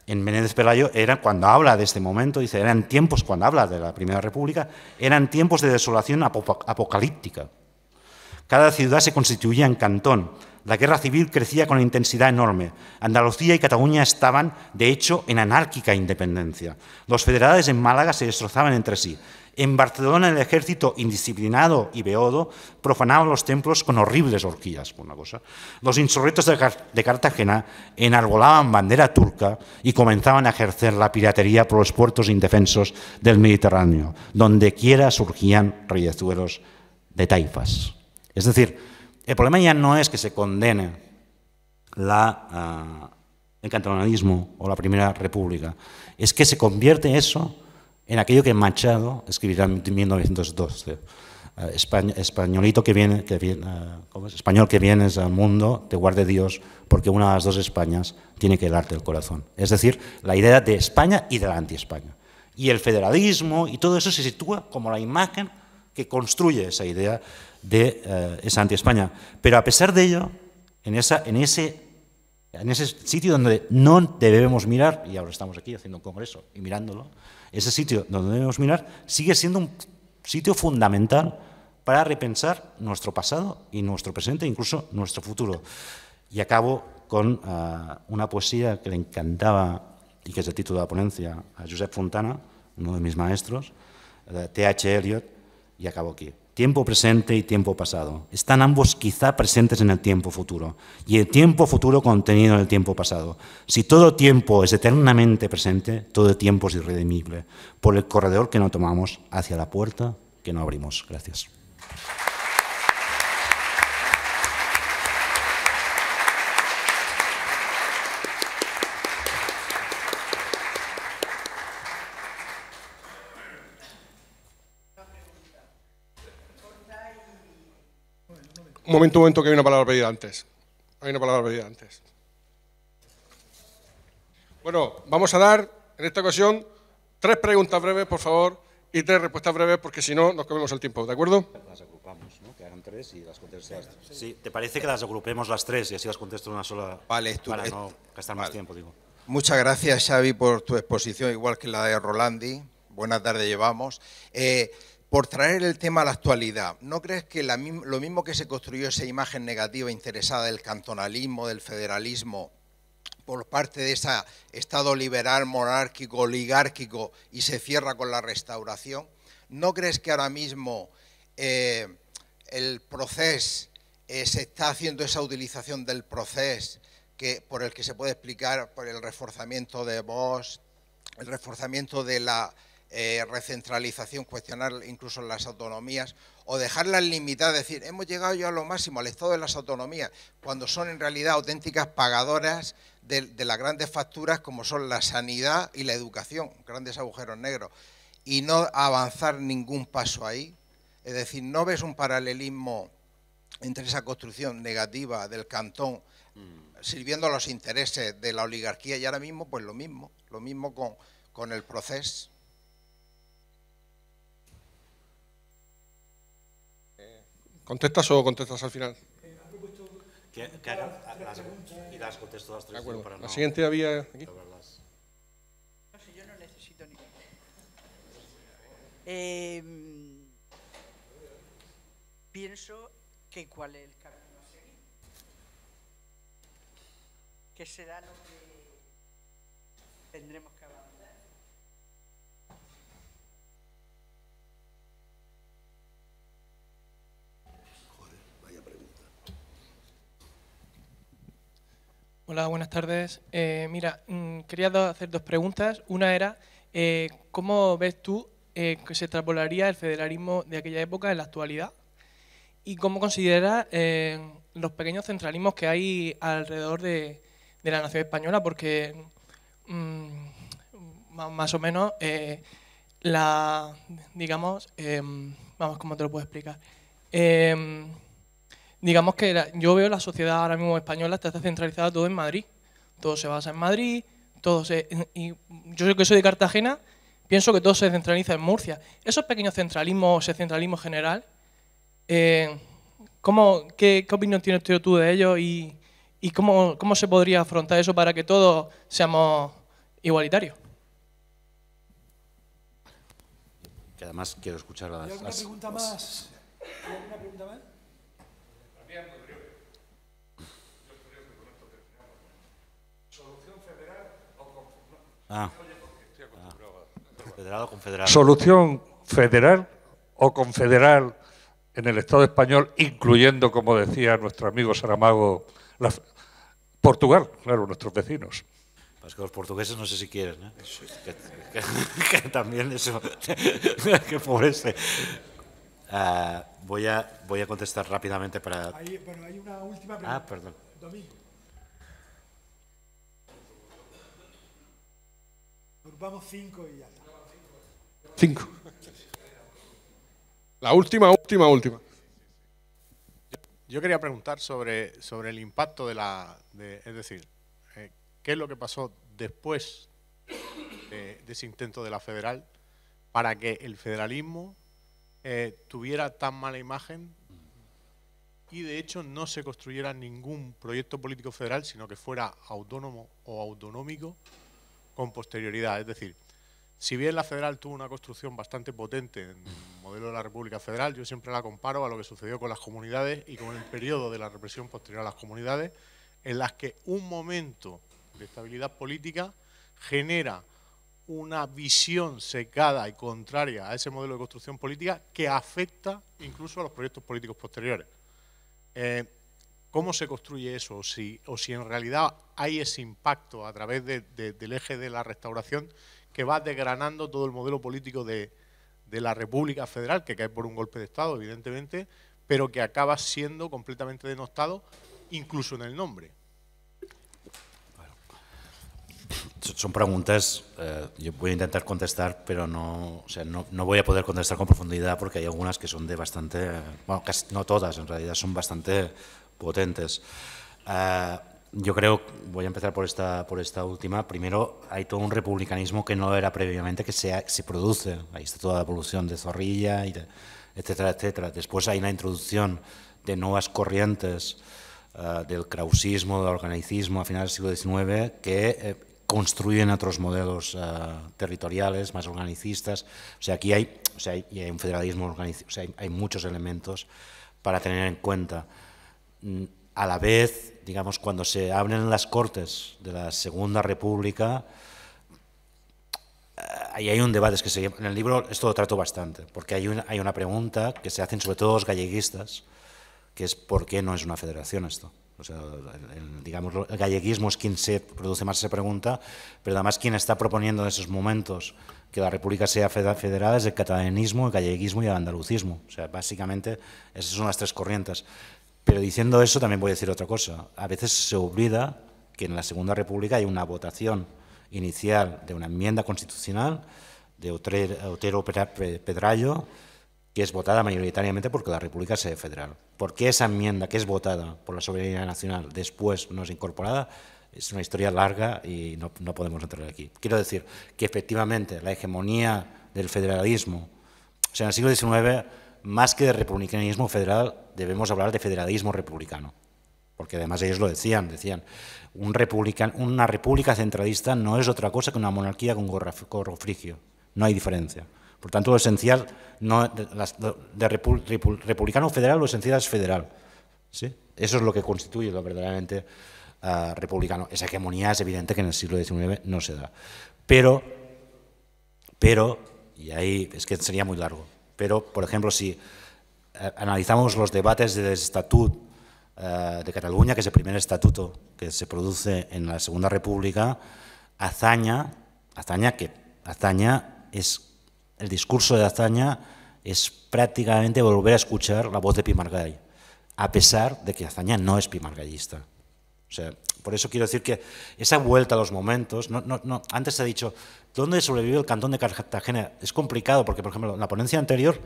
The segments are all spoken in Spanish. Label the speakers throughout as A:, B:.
A: en Menéndez Pelayo, era cuando habla de este momento, dice, eran tiempos, cuando habla de la Primera República, eran tiempos de desolación apocalíptica. Cada ciudad se constituía en cantón. La guerra civil crecía con intensidad enorme. Andalucía y Cataluña estaban, de hecho, en anárquica independencia. Los federales en Málaga se destrozaban entre sí. En Barcelona el ejército indisciplinado y beodo profanaba los templos con horribles orgías, por una cosa. Los insurrectos de Cartagena enarbolaban bandera turca y comenzaban a ejercer la piratería por los puertos indefensos del Mediterráneo, donde quiera surgían reyezuelos de taifas. Es decir, el problema ya no es que se condene el cantonalismo o la Primera República, es que se convierte eso en aquello que Machado escribirá en 1912. Españolito que viene, español que vienes al mundo, te guarde Dios, porque una de las dos Españas tiene que helarte el corazón. Es decir, la idea de España y de la anti-España. Y el federalismo y todo eso se sitúa como la imagen que construye esa idea de esa anti-España. Pero a pesar de ello, en ese sitio donde no debemos mirar, y ahora estamos aquí haciendo un congreso y mirándolo, ese sitio donde debemos mirar sigue siendo un sitio fundamental para repensar nuestro pasado y nuestro presente, incluso nuestro futuro. Y acabo con una poesía que le encantaba y que es el título de la ponencia a Josep Fontana, uno de mis maestros, T.H. Eliot, y acabo aquí. Tiempo presente y tiempo pasado. Están ambos quizá presentes en el tiempo futuro y el tiempo futuro contenido en el tiempo pasado. Si todo tiempo es eternamente presente, todo tiempo es irredimible por el corredor que no tomamos hacia la puerta que no abrimos. Gracias.
B: Un momento, que hay una palabra pedida antes. Hay una palabra pedida antes. Bueno, vamos a dar, en esta ocasión, 3 preguntas breves, por favor, y 3 respuestas breves, porque si no, nos comemos el tiempo, ¿de acuerdo?
A: Las agrupamos, ¿no? Que hagan 3 y las contestas. Sí, ¿te parece que las agrupemos las 3 y así las contesto en una sola?
C: Vale,
A: para no gastar más tiempo, digo.
C: Muchas gracias, Xavi, por tu exposición, igual que la de Rolandi. Buenas tardes llevamos. Por traer el tema a la actualidad, ¿no crees que lo mismo que se construyó esa imagen negativa interesada del cantonalismo, del federalismo, por parte de ese Estado liberal, monárquico, oligárquico, y se cierra con la Restauración? ¿No crees que ahora mismo el proceso, se está haciendo esa utilización del proceso por el que se puede explicar por el reforzamiento de Vox, el reforzamiento de la recentralización, cuestionar incluso las autonomías, o dejarlas limitadas, decir, hemos llegado ya a lo máximo, al estado de las autonomías, cuando son en realidad auténticas pagadoras de las grandes facturas como son la sanidad y la educación, grandes agujeros negros, y no avanzar ningún paso ahí? Es decir, ¿no ves un paralelismo entre esa construcción negativa del cantón sirviendo a los intereses de la oligarquía y ahora mismo pues lo mismo con el proceso?
B: ¿Contestas o contestas al final?
A: Que hagan y las contesto las 3.
B: De acuerdo.
A: Para no,
B: la siguiente había aquí.
D: No sé, yo no necesito ni... pienso que cuál es el camino a seguir. ¿Qué será lo que tendremos que avanzar?
E: Hola, buenas tardes. Mira, quería hacer 2 preguntas. Una era, ¿cómo ves tú que se extrapolaría el federalismo de aquella época en la actualidad? ¿Y cómo consideras los pequeños centralismos que hay alrededor de la nación española? Porque, más o menos, digamos, vamos, ¿cómo te lo puedo explicar? Digamos que yo veo la sociedad ahora mismo española está centralizada todo en Madrid. Todo se basa en Madrid, y yo que soy de Cartagena, pienso que todo se centraliza en Murcia. Esos pequeños centralismos, ese centralismo general, ¿qué opinión tienes tú de ello y cómo se podría afrontar eso para que todos seamos igualitario.
A: Que además quiero escuchar
F: ¿Hay alguna pregunta más? ¿Hay alguna pregunta más?
A: Federal o confederal.
G: Solución federal o confederal en el Estado español, incluyendo, como decía nuestro amigo Saramago, Portugal, claro, nuestros vecinos.
A: Es que los portugueses no sé si quieren, ¿eh? Que también eso, que pobrece. Voy a contestar rápidamente para...
F: Hay una última pregunta.
A: Perdón.
F: Domingo. Nos vamos 5 y ya está.
B: 5. La última.
H: Yo quería preguntar sobre el impacto es decir, ¿qué es lo que pasó después de ese intento de la federal para que el federalismo tuviera tan mala imagen y de hecho no se construyera ningún proyecto político federal, sino que fuera autónomo o autonómico con posterioridad? Es decir, si bien la federal tuvo una construcción bastante potente en el modelo de la República Federal, yo siempre la comparo a lo que sucedió con las comunidades y con el periodo de la represión posterior a las comunidades, en las que un momento de estabilidad política genera una visión secada y contraria a ese modelo de construcción política que afecta incluso a los proyectos políticos posteriores. ¿Cómo se construye eso? O si en realidad hay ese impacto a través del eje de la restauración que va desgranando todo el modelo político de la República Federal, que cae por un golpe de Estado, evidentemente, pero que acaba siendo completamente denostado, incluso en el nombre.
A: Son preguntas, yo voy a intentar contestar, pero no voy a poder contestar con profundidad porque hay algunas que son de bastante, bueno, casi no todas, en realidad son bastante potentes. Yo creo, voy a empezar por esta última. Primero, hay todo un republicanismo que no era previamente, que se produce. Ahí está toda la evolución de Zorrilla, etcétera, etcétera. Después hay una introducción de nuevas corrientes del krausismo, del organicismo a finales del siglo XIX, que construyen otros modelos territoriales más organicistas. O sea, aquí hay un federalismo organizado, o sea, hay muchos elementos para tener en cuenta. A la vez, digamos, cuando se abren las Cortes de la Segunda República, ahí hay un debate, en el libro esto lo trato bastante, porque hay una pregunta que se hacen sobre todo los galleguistas, que es ¿por qué no es una federación esto? O sea, digamos, el galleguismo es quien se produce más esa pregunta, pero además quien está proponiendo en esos momentos que la República sea federada es el catalanismo, el galleguismo y el andalucismo. O sea, básicamente esas son las tres corrientes. Pero diciendo eso también voy a decir otra cosa. A veces se olvida que en la Segunda República hay una votación inicial de una enmienda constitucional de Otero Pedrayo, que es votada mayoritariamente porque la República sea federal. ¿Por qué esa enmienda, que es votada por la soberanía nacional, después no es incorporada? Es una historia larga y no podemos entrar aquí. Quiero decir que efectivamente la hegemonía del federalismo, o sea, en el siglo XIX, más que de republicanismo federal, debemos hablar de federalismo republicano. Porque además ellos lo decían una república centralista no es otra cosa que una monarquía con gorro frigio. No hay diferencia. Por tanto, lo esencial, de republicano federal, lo esencial es federal. ¿Sí? Eso es lo que constituye lo verdaderamente republicano. Esa hegemonía es evidente que en el siglo XIX no se da. Pero, y ahí es que sería muy largo, pero, por ejemplo, si analizamos los debates del Estatut de Cataluña, que es el primer estatuto que se produce en la Segunda República, el discurso de Azaña es prácticamente volver a escuchar la voz de Pi Margall, a pesar de que Azaña no es pimargallista. O sea, por eso quiero decir que esa vuelta a los momentos, antes se ha dicho, ¿dónde sobrevive el Cantón de Cartagena? Es complicado porque, por ejemplo, en la ponencia anterior,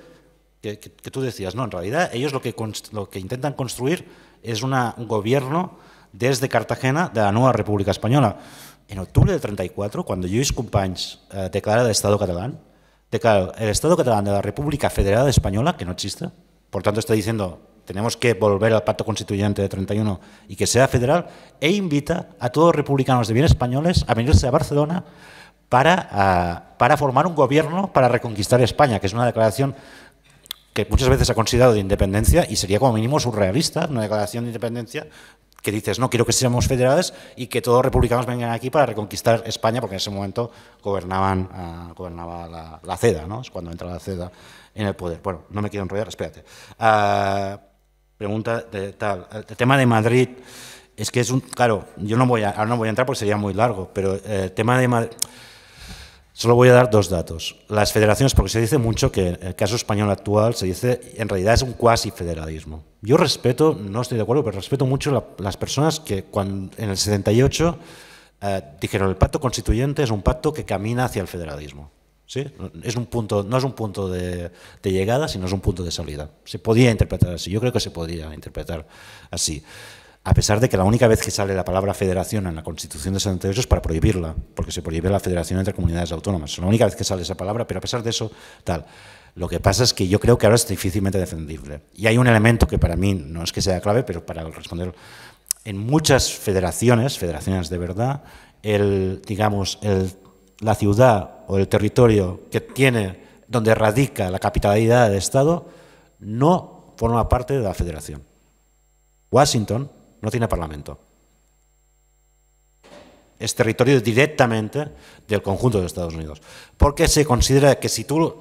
A: que tú decías, no, en realidad ellos lo que intentan construir es un gobierno desde Cartagena de la nueva República Española. En octubre del 34, cuando Lluís Companys declara el Estado catalán, declara el Estado catalán de la República Federal Española, que no existe, por tanto está diciendo tenemos que volver al pacto constituyente de 31 y que sea federal, e invita a todos los republicanos de bien españoles a venirse a Barcelona para formar un gobierno para reconquistar España, que es una declaración que muchas veces se ha considerado de independencia y sería como mínimo surrealista, una declaración de independencia que dices, no, quiero que seamos federales y que todos los republicanos vengan aquí para reconquistar España, porque en ese momento gobernaba la CEDA, ¿no? Es cuando entra la CEDA en el poder. Bueno, no me quiero enrollar, espérate. Pregunta de tal. El tema de Madrid es que es un... Claro, yo ahora no voy a entrar porque sería muy largo, pero el tema de Madrid... Solo voy a dar dos datos. Las federaciones, porque se dice mucho que el caso español actual se dice, en realidad es un cuasi federalismo. Yo respeto, no estoy de acuerdo, pero respeto mucho las personas que en el 78 dijeron el pacto constituyente es un pacto que camina hacia el federalismo. ¿Sí? Es un punto, no es un punto de llegada, sino es un punto de salida. Se podía interpretar así, yo creo que se podía interpretar así. A pesar de que la única vez que sale la palabra federación en la Constitución de 78 es para prohibirla, porque se prohíbe la federación entre comunidades autónomas. Es la única vez que sale esa palabra, pero a pesar de eso, tal. Lo que pasa es que yo creo que ahora es difícilmente defendible. Y hay un elemento que para mí no es que sea clave, pero para responder, en muchas federaciones de verdad, la ciudad o el territorio donde radica la capitalidad del Estado, no forma parte de la federación. Washington no tiene parlamento. Es territorio directamente del conjunto de Estados Unidos. Porque se considera que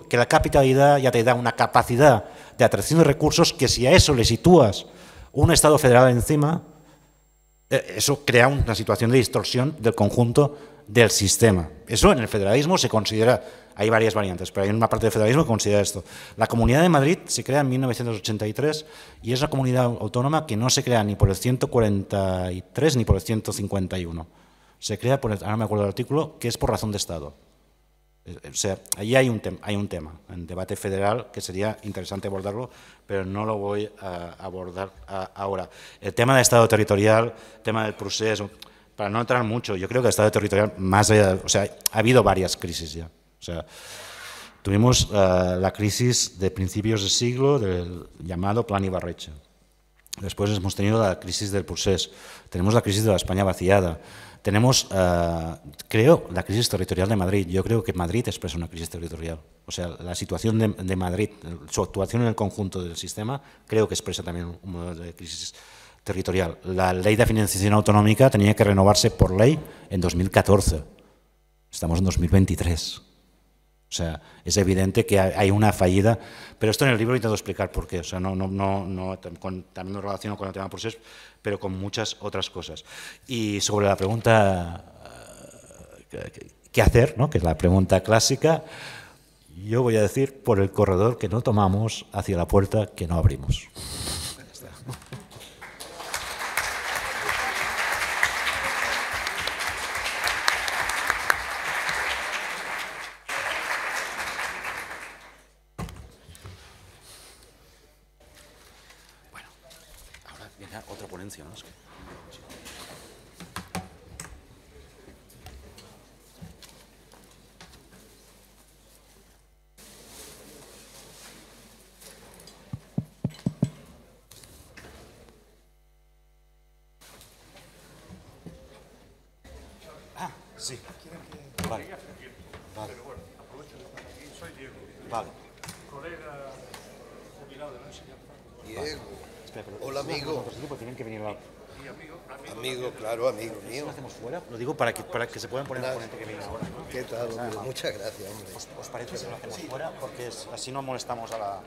A: que la capitalidad ya te da una capacidad de atracción de recursos que si a eso le sitúas un Estado federal encima, eso crea una situación de distorsión del conjunto del sistema. Eso en el federalismo se considera, hay varias variantes, pero hay una parte del federalismo que considera esto. La Comunidad de Madrid se crea en 1983 y es una comunidad autónoma que no se crea ni por el 143 ni por el 151. Se crea por ahora me acuerdo del artículo, que es por razón de Estado. O sea, ahí hay un tema en debate federal que sería interesante abordarlo, pero no lo voy a abordar ahora. El tema del Estado territorial, el tema del procés, para no entrar mucho, yo creo que el Estado territorial, más allá, o sea, ha habido varias crisis ya. O sea, tuvimos la crisis de principios de siglo del llamado Plan Ibarretxe. Después hemos tenido la crisis del procés. Tenemos la crisis de la España vaciada. Tenemos, creo, la crisis territorial de Madrid. Yo creo que Madrid expresa una crisis territorial. O sea, la situación de Madrid, su actuación en el conjunto del sistema, creo que expresa también un modelo de crisis territorial. La ley de financiación autonómica tenía que renovarse por ley en 2014. Estamos en 2023. O sea, es evidente que hay una fallida, pero esto en el libro intento explicar por qué. O sea, también lo relaciono con el tema del proceso, pero con muchas otras cosas. Y sobre la pregunta, ¿qué hacer?, ¿no?, que es la pregunta clásica, yo voy a decir, por el corredor que no tomamos, hacia la puerta que no abrimos. Otra ponencia, ¿no? Sí. Vale. Vale. Vale.
I: Colega jubilado de la enseñanza.
C: Diego. Hola, amigo.
A: Tienen que venir a...
C: Amigo, claro, amigo mío.
A: ¿Lo hacemos fuera? Lo digo para que se puedan poner la ponente que viene ahora, ¿no?
C: ¿Qué tal? Muchas gracias, hombre.
A: ¿Os parece si lo hacemos fuera? Porque así no molestamos a la...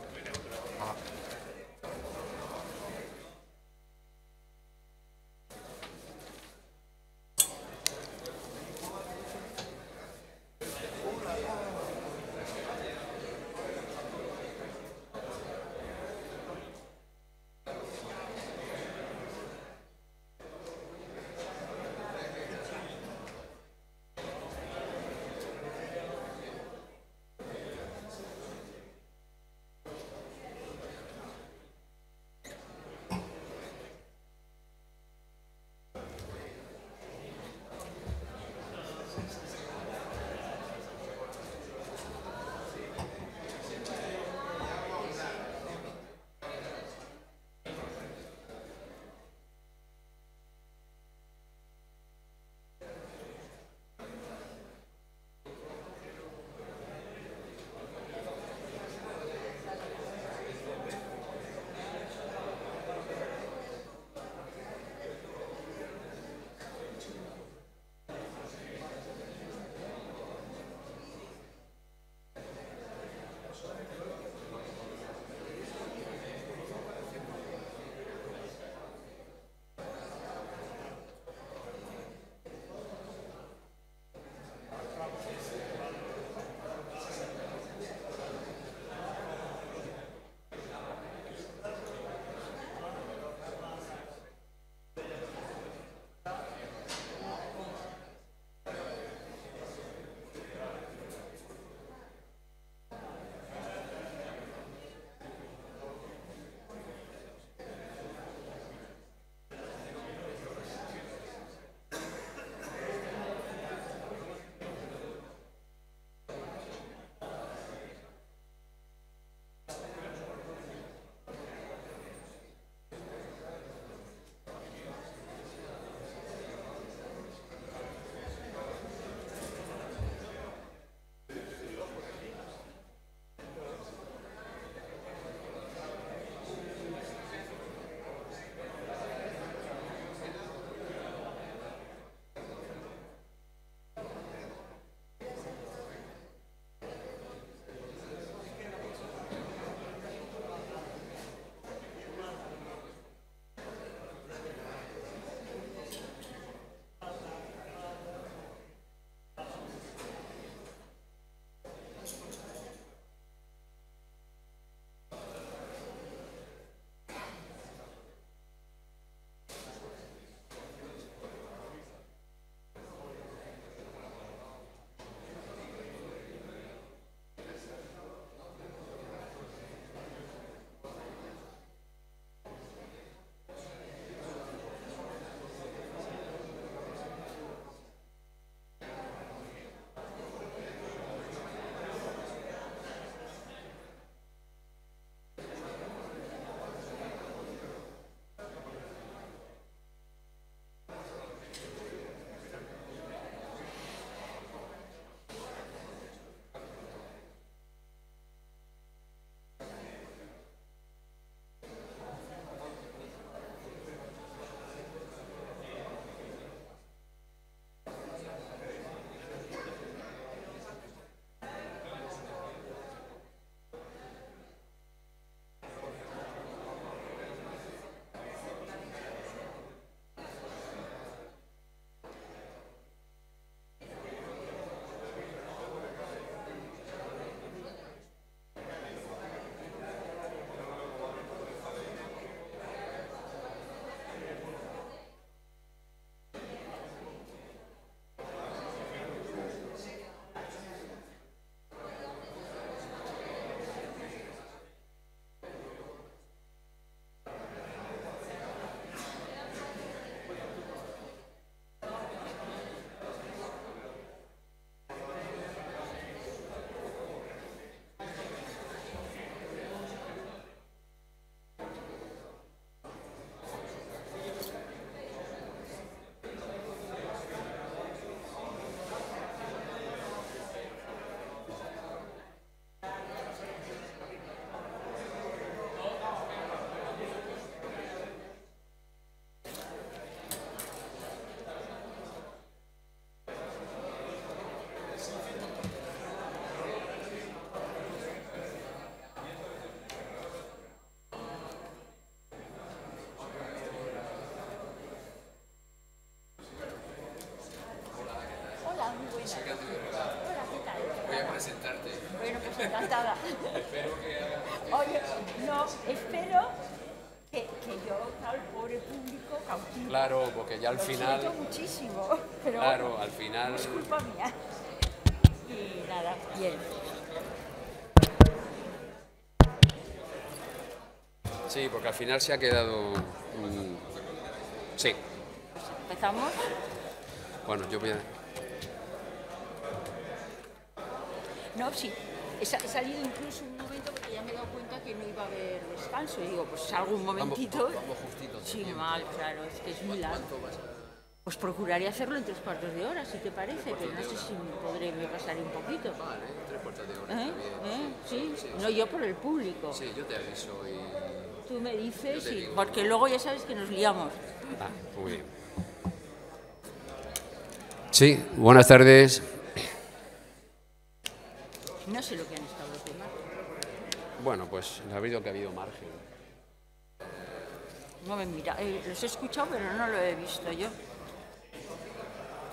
J: Hola, muy buenas. Hola, ¿qué tal?
K: Voy a presentarte.
J: Bueno, pues encantada.
K: Espero que haga...
J: Oye, no, espero que yo, claro, el pobre público cautivo.
K: Claro, porque ya al final...
J: Lo siento muchísimo, pero
K: Claro,
J: bueno,
K: al final...
J: es culpa mía. Y nada, bien.
K: Sí, porque al final se ha quedado... Sí.
J: ¿Empezamos?
K: Bueno, yo voy a...
J: No, sí. He salido incluso un momento porque ya me he dado cuenta que no iba a haber descanso. Y digo, pues salgo un momentito.
K: Vamos justito.
J: Sí, mal, claro, es que es muy largo. Pues procuraré hacerlo en 3/4 de hora, si te parece, pero no sé si podré, me pasaré un poquito.
K: Vale, 3/4 de hora está bien.
J: Sí, no yo por el público.
K: Sí, yo te aviso y...
J: Tú me dices,
K: Yo te digo.
J: porque luego ya sabes que nos liamos.
K: Ah, muy bien. Sí, buenas tardes.
J: No sé lo que han estado los demás.
K: Bueno, pues ha habido margen.
J: No me mira, los he escuchado, pero no lo he visto yo.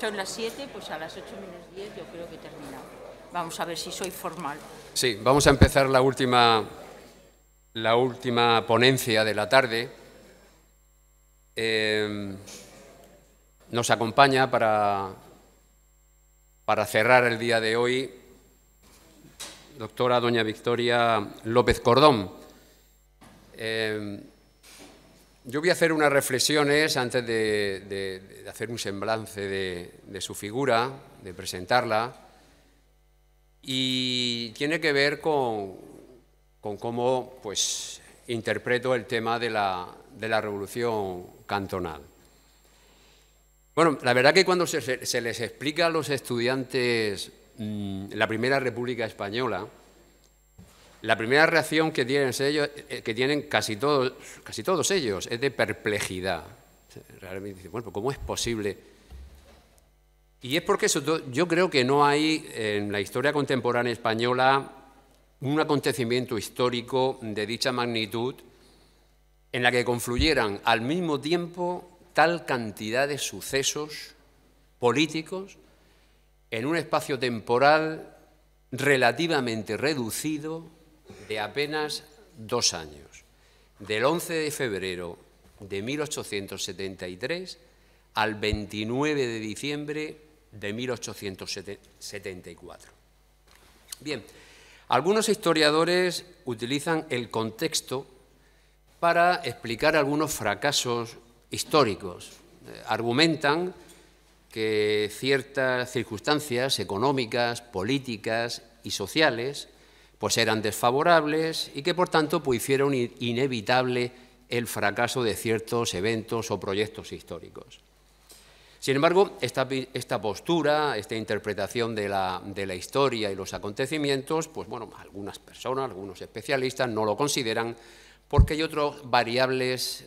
J: Son las 7, pues a las 8 menos 10 yo creo que he terminado. Vamos a ver si soy formal.
K: Sí, vamos a empezar la última ponencia de la tarde. Nos acompaña para cerrar el día de hoy doctora doña Victoria López Cordón. Yo voy a hacer unas reflexiones antes de hacer un semblance de su figura, de presentarla, y tiene que ver con cómo pues, interpreto el tema de la revolución cantonal. Bueno, la verdad que cuando se les explica a los estudiantes la Primera República Española, la primera reacción que tienen casi todos ellos es de perplejidad. Realmente dicen, bueno, ¿cómo es posible? Y es porque yo creo que no hay en la historia contemporánea española un acontecimiento histórico de dicha magnitud en la que confluyeran al mismo tiempo tal cantidad de sucesos políticos en un espacio temporal relativamente reducido de apenas 2 años, del 11 de febrero de 1873 al 29 de diciembre de 1874. Bien, algunos historiadores utilizan el contexto para explicar algunos fracasos históricos. Argumentan que ciertas circunstancias económicas, políticas y sociales pues eran desfavorables y que por tanto pues, hicieron inevitable el fracaso de ciertos eventos o proyectos históricos. Sin embargo, esta postura, esta interpretación de la historia y los acontecimientos, pues bueno, algunas personas, algunos especialistas no lo consideran porque hay otras variables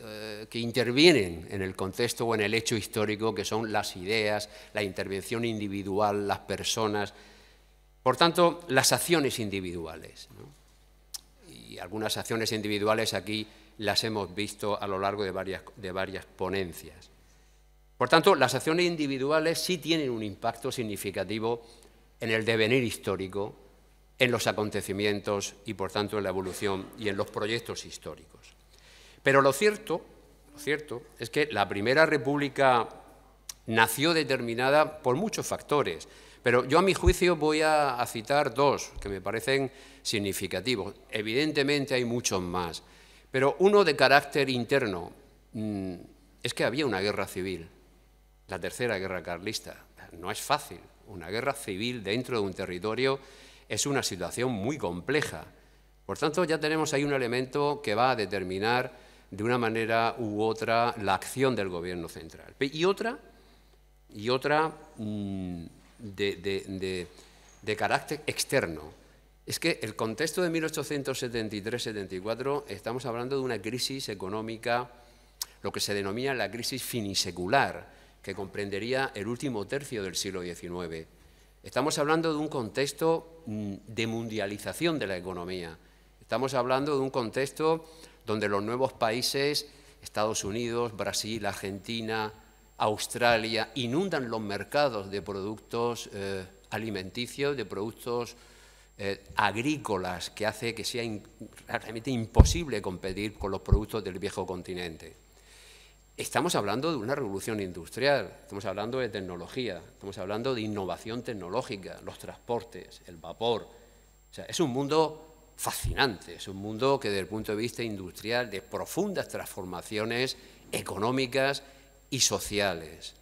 K: que intervienen en el contexto o en el hecho histórico, que son las ideas, la intervención individual, las personas, por tanto, las acciones individuales, ¿no? Y algunas acciones individuales aquí las hemos visto a lo largo de varias ponencias. Por tanto, las acciones individuales sí tienen un impacto significativo en el devenir histórico, en los acontecimientos y, por tanto, en la evolución y en los proyectos históricos. Pero lo cierto es que la Primera República nació determinada por muchos factores, pero yo a mi juicio voy a citar 2 que me parecen significativos. Evidentemente hay muchos más, pero uno de carácter interno es que había una guerra civil, la Tercera Guerra Carlista. No es fácil, una guerra civil dentro de un territorio es una situación muy compleja. Por tanto, ya tenemos ahí un elemento que va a determinar de una manera u otra la acción del Gobierno central. Y otra de carácter externo. Es que el contexto de 1873-74 estamos hablando de una crisis económica, lo que se denomina la crisis finisecular, que comprendería el último tercio del siglo XIX. Estamos hablando de un contexto de mundialización de la economía. Estamos hablando de un contexto donde los nuevos países, Estados Unidos, Brasil, Argentina, Australia, inundan los mercados de productos alimenticios, de productos agrícolas, que hace que sea realmente imposible competir con los productos del viejo continente. Estamos hablando de una revolución industrial, estamos hablando de tecnología, estamos hablando de innovación tecnológica, los transportes, el vapor. O sea, es un mundo fascinante, es un mundo que desde el punto de vista industrial, de profundas transformaciones económicas y sociales.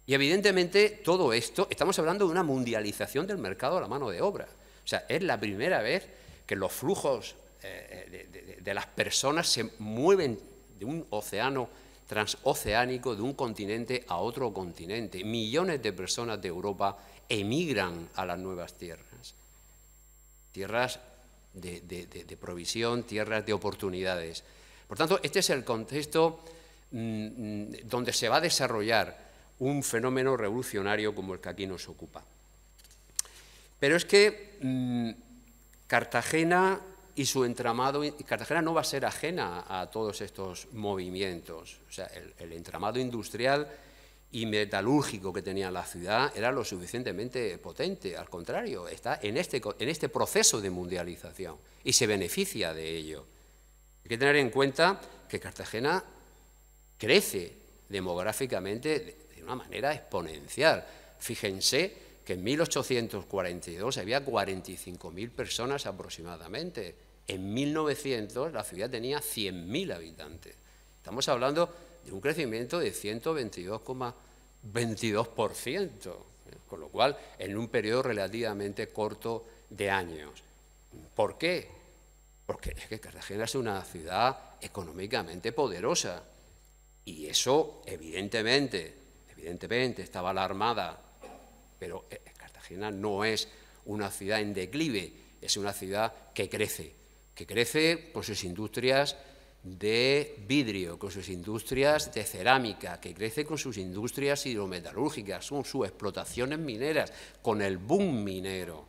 K: Y evidentemente todo esto, estamos hablando de una mundialización del mercado de la mano de obra. O sea, es la primera vez que los flujos de las personas se mueven de un océano transoceánico, de un continente a otro continente. Millones de personas de Europa emigran a las nuevas tierras. Tierras de provisión, tierras de oportunidades. Por tanto, este es el contexto donde se va a desarrollar un fenómeno revolucionario como el que aquí nos ocupa. Pero es que Cartagena y su entramado, Cartagena no va a ser ajena a todos estos movimientos. O sea, el entramado industrial y metalúrgico que tenía la ciudad era lo suficientemente potente. Al contrario, está en este proceso de mundialización y se beneficia de ello. Hay que tener en cuenta que Cartagena crece demográficamente de una manera exponencial. Fíjense que en 1842 había 45.000 personas aproximadamente. En 1900 la ciudad tenía 100.000 habitantes. Estamos hablando de un crecimiento de 122,22%, con lo cual en un periodo relativamente corto de años. ¿Por qué? Porque es que Cartagena es una ciudad económicamente poderosa y eso evidentemente estaba alarmada, pero Cartagena no es una ciudad en declive, es una ciudad que crece con sus industrias de vidrio, con sus industrias de cerámica, que crece con sus industrias hidrometalúrgicas, con sus explotaciones mineras, con el boom minero.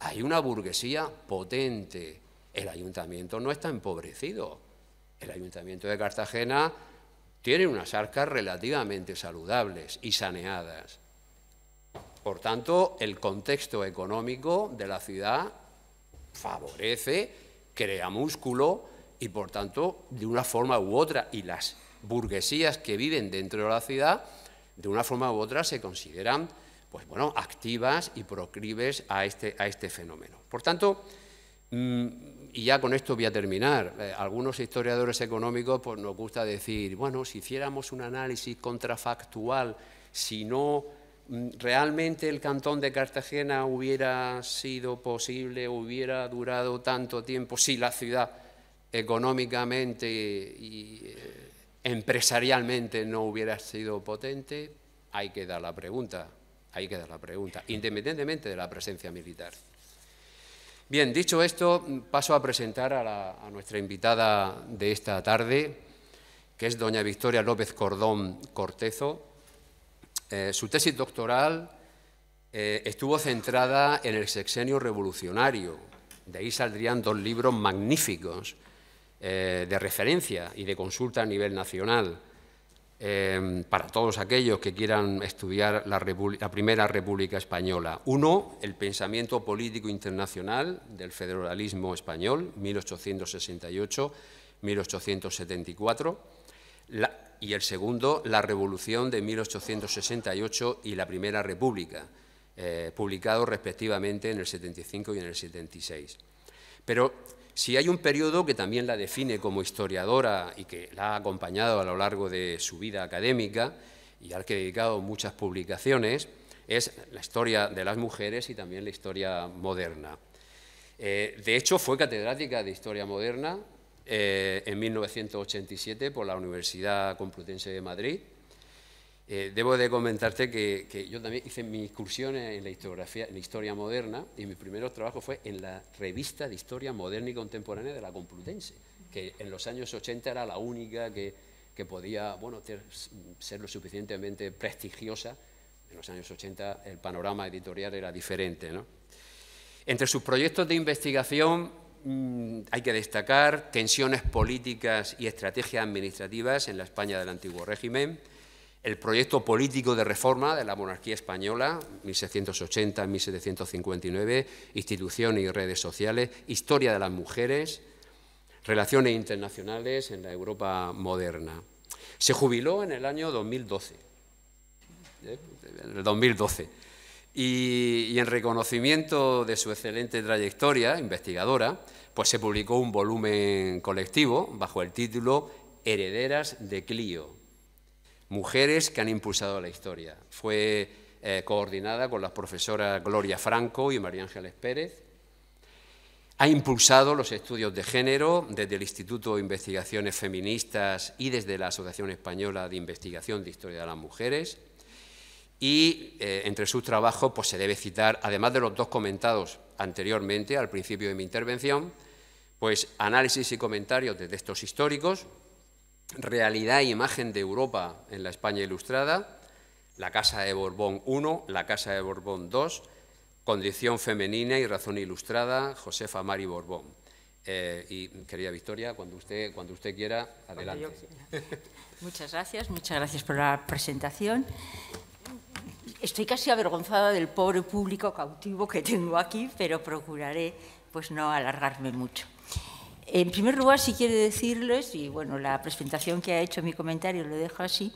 K: Hay una burguesía potente. El ayuntamiento no está empobrecido. El ayuntamiento de Cartagena tiene unas arcas relativamente saludables y saneadas. Por tanto, el contexto económico de la ciudad favorece, crea músculo y, por tanto, de una forma u otra, y las burguesías que viven dentro de la ciudad, de una forma u otra se consideran, pues bueno, activas y proclives a este fenómeno. Por tanto, y ya con esto voy a terminar, algunos historiadores económicos pues, nos gusta decir, bueno, si hiciéramos un análisis contrafactual, si no realmente el cantón de Cartagena hubiera sido posible, hubiera durado tanto tiempo, si la ciudad económicamente y empresarialmente no hubiera sido potente, ahí queda la pregunta, independientemente de la presencia militar. Bien, dicho esto, paso a presentar a nuestra invitada de esta tarde, que es doña Victoria López Cordón Cortezo. Su tesis doctoral estuvo centrada en el sexenio revolucionario. De ahí saldrían dos libros magníficos de referencia y de consulta a nivel nacional para todos aquellos que quieran estudiar la Primera República Española. Uno, el pensamiento político internacional del federalismo español, 1868-1874. Y el segundo, la Revolución de 1868 y la Primera República, publicado respectivamente en el 75 y en el 76. Pero si hay un periodo que también la define como historiadora y que la ha acompañado a lo largo de su vida académica y al que ha dedicado muchas publicaciones, es la historia de las mujeres y también la historia moderna. De hecho, fue catedrática de Historia Moderna en 1987 por la Universidad Complutense de Madrid. Debo de comentarte que yo también hice mi incursión en la historia moderna y mi primer trabajo fue en la revista de Historia Moderna y Contemporánea de la Complutense, que en los años 80 era la única que podía ser lo suficientemente prestigiosa. En los años 80 el panorama editorial era diferente, ¿no? Entre sus proyectos de investigación hay que destacar tensiones políticas y estrategias administrativas en la España del antiguo régimen, el proyecto político de reforma de la monarquía española, 1680-1759, instituciones y redes sociales, historia de las mujeres, relaciones internacionales en la Europa moderna. Se jubiló en el año 2012. En el 2012. Y en reconocimiento de su excelente trayectoria investigadora, pues se publicó un volumen colectivo bajo el título Herederas de Clio, mujeres que han impulsado la historia. Fue coordinada con las profesoras Gloria Franco y María Ángeles Pérez. Ha impulsado los estudios de género desde el Instituto de Investigaciones Feministas y desde la Asociación Española de Investigación de Historia de las Mujeres. Y entre sus trabajos pues, se debe citar, además de los dos comentados anteriormente, al principio de mi intervención, pues análisis y comentarios de textos históricos, realidad e imagen de Europa en la España ilustrada, la Casa de Borbón I, la Casa de Borbón II, condición femenina y razón ilustrada, Josefa Mari Borbón. Y querida Victoria, cuando usted quiera, adelante.
J: Muchas gracias por la presentación. Estoy casi avergonzada del pobre público cautivo que tengo aquí, pero procuraré pues, no alargarme mucho. En primer lugar, sí quiero decirles, y bueno, la presentación que ha hecho mi comentario lo dejo así,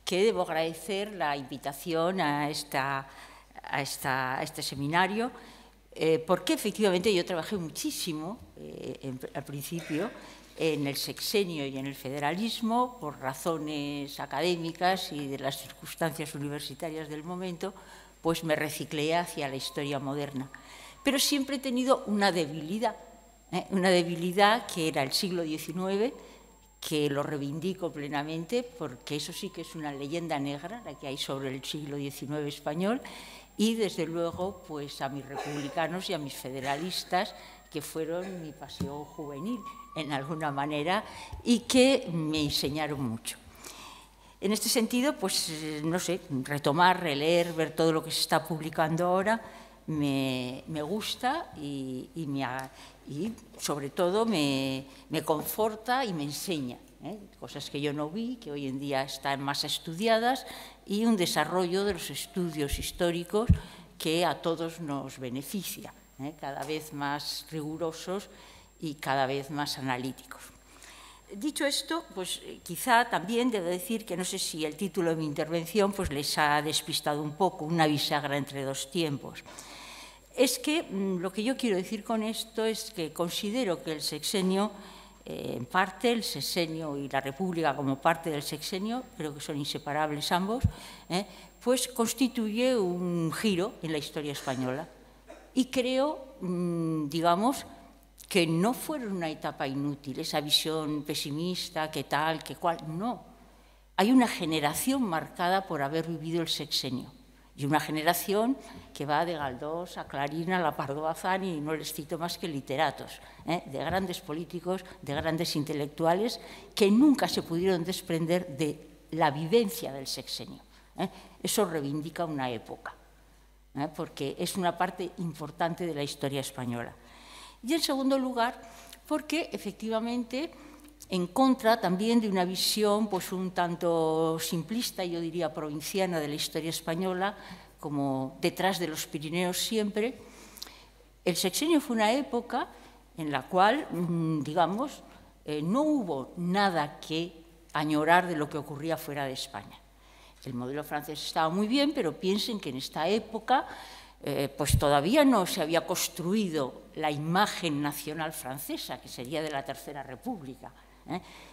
J: que debo agradecer la invitación a este seminario, porque efectivamente yo trabajé muchísimo al principio en el sexenio y en el federalismo, por razones académicas y de las circunstancias universitarias del momento, pues me reciclé hacia la historia moderna. Pero siempre he tenido una debilidad que era el siglo XIX, que lo reivindico plenamente, porque eso sí que es una leyenda negra la que hay sobre el siglo XIX español, y desde luego pues a mis republicanos y a mis federalistas, que fueron mi pasión juvenil en alguna manera y que me enseñaron mucho. En este sentido, pues no sé, retomar, releer, ver todo lo que se está publicando ahora me gusta y sobre todo me conforta y me enseña, cosas que yo no vi, que hoy en día están más estudiadas, y un desarrollo de los estudios históricos que a todos nos beneficia, cada vez más rigurosos y cada vez más analíticos. Dicho esto, pues quizá también debo decir que no sé si el título de mi intervención pues les ha despistado un poco, una bisagra entre dos tiempos. Es que lo que yo quiero decir con esto es que considero que el sexenio, en parte el sexenio y la República como parte del sexenio, creo que son inseparables ambos, pues constituye un giro en la historia española. Y creo, digamos, que no fueron una etapa inútil, esa visión pesimista, que tal, que cual, no. Hay una generación marcada por haber vivido el sexenio, y una generación que va de Galdós a Clarín a la Pardo Bazán, y no les cito más que literatos, de grandes políticos, de grandes intelectuales, que nunca se pudieron desprender de la vivencia del sexenio. Eso reivindica una época, porque es una parte importante de la historia española. Y en segundo lugar, porque efectivamente, en contra también de una visión pues un tanto simplista, yo diría provinciana, de la historia española, como detrás de los Pirineos siempre, el sexenio fue una época en la cual, digamos, no hubo nada que añorar de lo que ocurría fuera de España. El modelo francés estaba muy bien, pero piensen que en esta época pues todavía no se había construido la imagen nacional francesa, que sería de la Tercera República,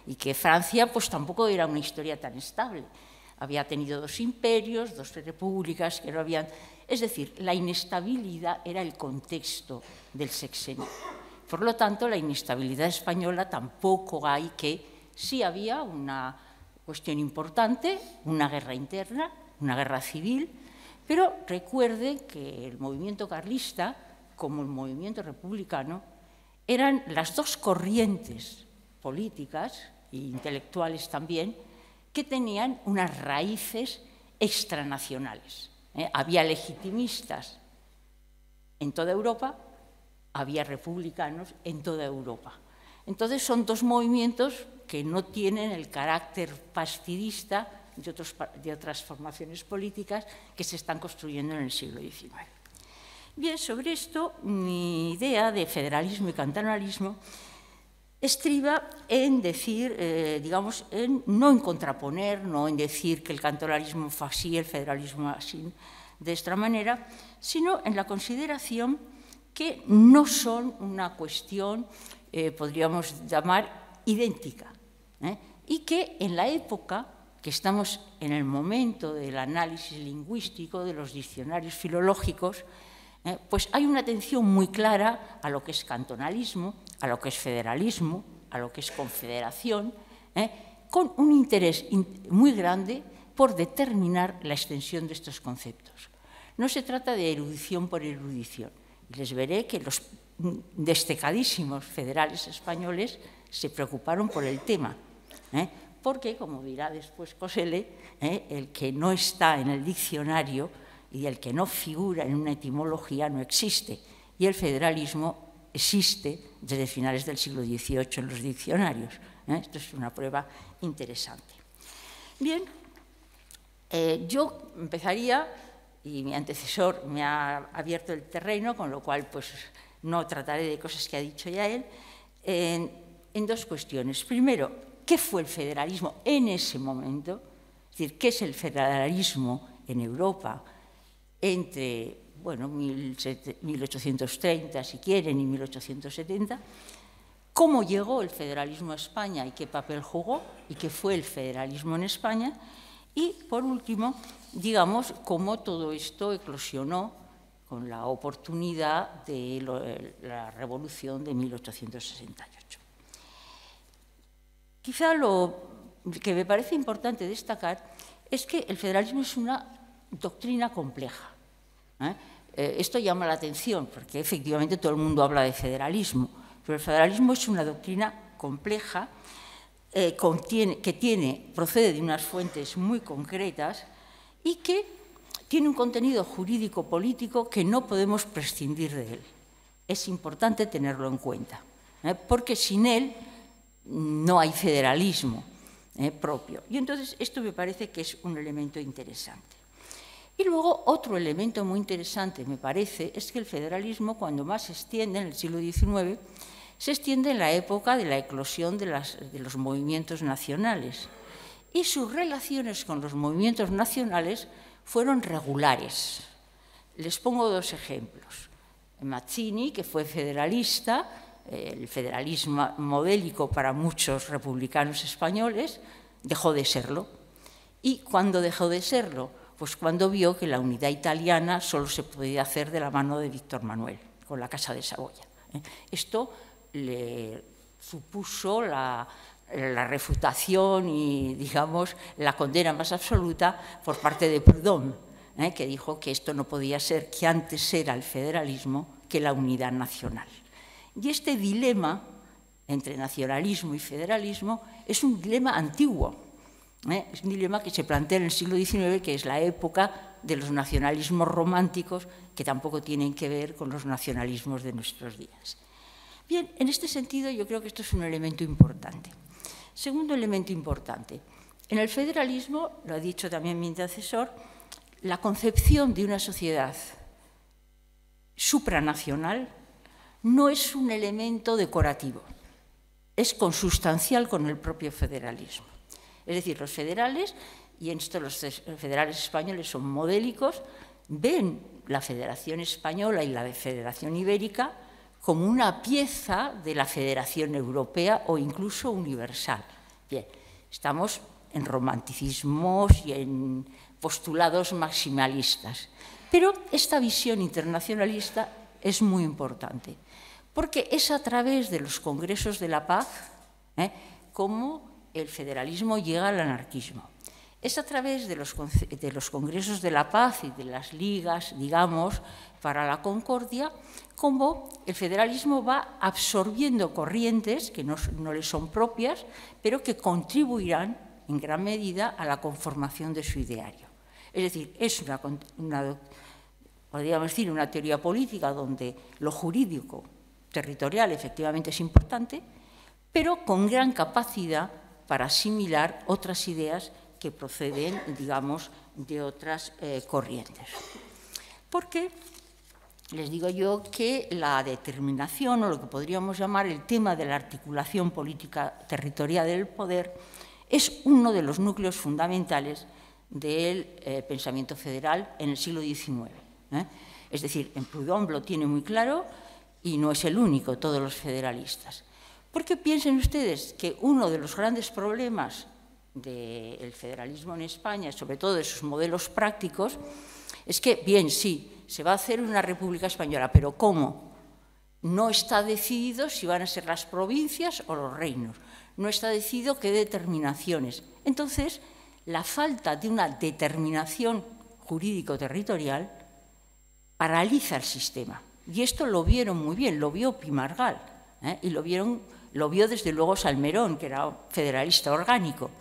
J: y que Francia pues tampoco era una historia tan estable. Había tenido dos imperios, dos repúblicas que no habían... Es decir, la inestabilidad era el contexto del sexenio. Por lo tanto, la inestabilidad española tampoco hay que... Sí había una cuestión importante, una guerra interna, una guerra civil, pero recuerden que el movimiento carlista, como el movimiento republicano, eran las dos corrientes políticas e intelectuales también que tenían unas raíces extranacionales. Había legitimistas en toda Europa, había republicanos en toda Europa. Entonces son dos movimientos que no tienen el carácter partidista de otras formaciones políticas que se están construyendo en el siglo XIX. Bien, sobre esto, mi idea de federalismo y cantonalismo estriba en decir, digamos, no en contraponer, no en decir que el cantonalismo fue así, el federalismo así, de esta manera, sino en la consideración que no son una cuestión, podríamos llamar, idéntica, y que en la época, que estamos en el momento del análisis lingüístico, de los diccionarios filológicos, pues hay una atención muy clara a lo que es cantonalismo, a lo que es federalismo, a lo que es confederación, con un interés muy grande por determinar la extensión de estos conceptos. No se trata de erudición por erudición. Les veré que los destacadísimos federales españoles se preocuparon por el tema, porque, como dirá después Coselle, el que no está en el diccionario y el que no figura en una etimología no existe, y el federalismo existe desde finales del siglo XVIII en los diccionarios. Esto es una prueba interesante. Bien, yo empezaría, y mi antecesor me ha abierto el terreno, con lo cual pues, no trataré de cosas que ha dicho ya él, en dos cuestiones. Primero, ¿qué fue el federalismo en ese momento? Es decir, ¿qué es el federalismo en Europa entre 1830, si quieren, y 1870? ¿Cómo llegó el federalismo a España y qué papel jugó? ¿Y qué fue el federalismo en España? Y, por último, digamos, cómo todo esto eclosionó con la oportunidad de la Revolución de 1868. Quizá lo que me parece importante destacar es que el federalismo es una doctrina compleja. Esto llama la atención, porque efectivamente todo el mundo habla de federalismo, pero el federalismo es una doctrina compleja que procede de unas fuentes muy concretas y que tiene un contenido jurídico-político que no podemos prescindir de él. Es importante tenerlo en cuenta, porque sin él no hay federalismo propio. Y entonces esto me parece que es un elemento interesante. Y luego otro elemento muy interesante, me parece, es que el federalismo, cuando más se extiende en el siglo XIX, se extiende en la época de la eclosión de los movimientos nacionales. Y sus relaciones con los movimientos nacionales fueron regulares. Les pongo dos ejemplos. Mazzini, que fue federalista, el federalismo modélico para muchos republicanos españoles, dejó de serlo. ¿Y cuándo dejó de serlo? Pues cuando vio que la unidad italiana solo se podía hacer de la mano de Víctor Manuel, con la Casa de Saboya. Esto le supuso la refutación y, digamos, la condena más absoluta por parte de Proudhon, que dijo que esto no podía ser, que antes era el federalismo que la unidad nacional. Y este dilema entre nacionalismo y federalismo es un dilema antiguo. Es un dilema que se plantea en el siglo XIX, que es la época de los nacionalismos románticos, que tampoco tienen que ver con los nacionalismos de nuestros días. Bien, en este sentido yo creo que esto es un elemento importante. Segundo elemento importante, en el federalismo, lo ha dicho también mi antecesor, la concepción de una sociedad supranacional no es un elemento decorativo, es consustancial con el propio federalismo. Es decir, los federales, y en esto los federales españoles son modélicos, ven la Federación Española y la Federación Ibérica como una pieza de la Federación Europea o incluso universal. Bien, estamos en romanticismos y en postulados maximalistas, pero esta visión internacionalista es muy importante, porque es a través de los congresos de la paz como el federalismo llega al anarquismo. Es a través de los congresos de la paz y de las ligas, digamos, para la concordia, como el federalismo va absorbiendo corrientes que no le son propias, pero que contribuirán en gran medida a la conformación de su ideario. Es decir, es podríamos decir, una teoría política donde lo jurídico territorial efectivamente es importante, pero con gran capacidad para asimilar otras ideas que proceden, digamos, de otras corrientes. Porque les digo yo que la determinación, o lo que podríamos llamar el tema de la articulación política territorial del poder, es uno de los núcleos fundamentales del pensamiento federal en el siglo XIX. Es decir, en Proudhon lo tiene muy claro y no es el único, todos los federalistas. Porque piensen ustedes que uno de los grandes problemas del federalismo en España, sobre todo de sus modelos prácticos, es que, bien, sí, se va a hacer una república española, pero ¿cómo? No está decidido si van a ser las provincias o los reinos. No está decidido qué determinaciones. Entonces, la falta de una determinación jurídico-territorial paraliza el sistema. Y esto lo vieron muy bien, lo vio Pi Margall, y lo vio desde luego Salmerón, que era federalista orgánico,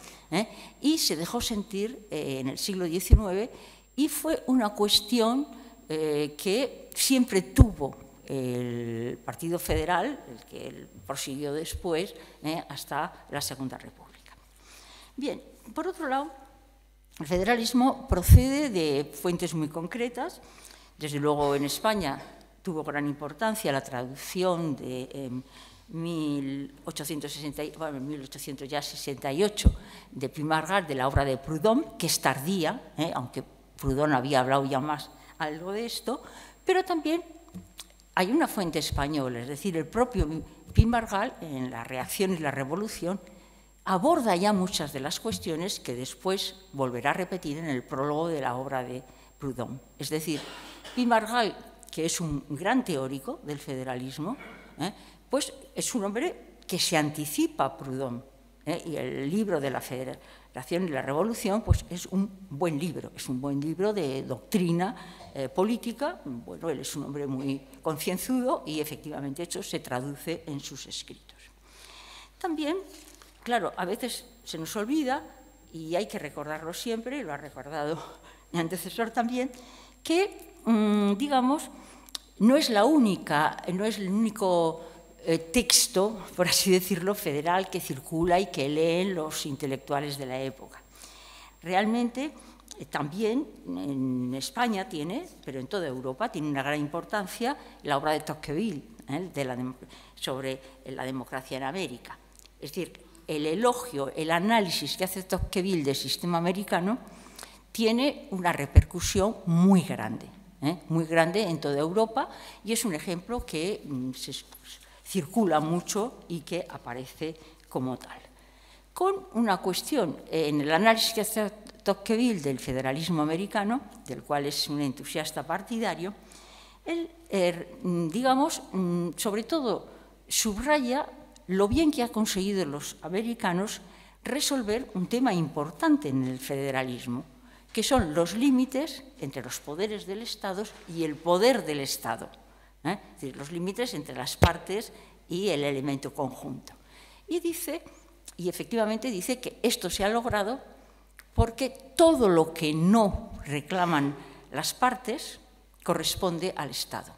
J: y se dejó sentir en el siglo XIX, y fue una cuestión que siempre tuvo el Partido Federal, el que él prosiguió después, hasta la Segunda República. Bien, por otro lado, el federalismo procede de fuentes muy concretas. Desde luego en España tuvo gran importancia la traducción de 1868 de Pi Margall de la obra de Proudhon, que es tardía, aunque Proudhon había hablado ya más algo de esto, pero también hay una fuente española, es decir, el propio Pi Margall, en La reacción y la revolución, aborda ya muchas de las cuestiones que después volverá a repetir en el prólogo de la obra de Proudhon. Es decir, Pi Margall, que es un gran teórico del federalismo, pues es un hombre que se anticipa a Proudhon. Y el libro de La Federación y la Revolución pues es un buen libro de doctrina política. Bueno, él es un hombre muy concienzudo y efectivamente eso se traduce en sus escritos. También, claro, a veces se nos olvida, y hay que recordarlo siempre, lo ha recordado mi antecesor también, que, digamos, no es el único texto, por así decirlo, federal que circula y que leen los intelectuales de la época. Realmente, también en España tiene, pero en toda Europa, tiene una gran importancia la obra de Tocqueville sobre la democracia en América. Es decir, el elogio, el análisis que hace Tocqueville del sistema americano tiene una repercusión muy grande en toda Europa, y es un ejemplo que circula mucho y que aparece como tal. Con una cuestión, en el análisis que hace Tocqueville del federalismo americano, del cual es un entusiasta partidario, él, digamos, sobre todo subraya lo bien que han conseguido los americanos resolver un tema importante en el federalismo, que son los límites entre los poderes del Estado y el poder del Estado. Es decir, los límites entre las partes y el elemento conjunto. Y efectivamente dice que esto se ha logrado porque todo lo que no reclaman las partes corresponde al Estado.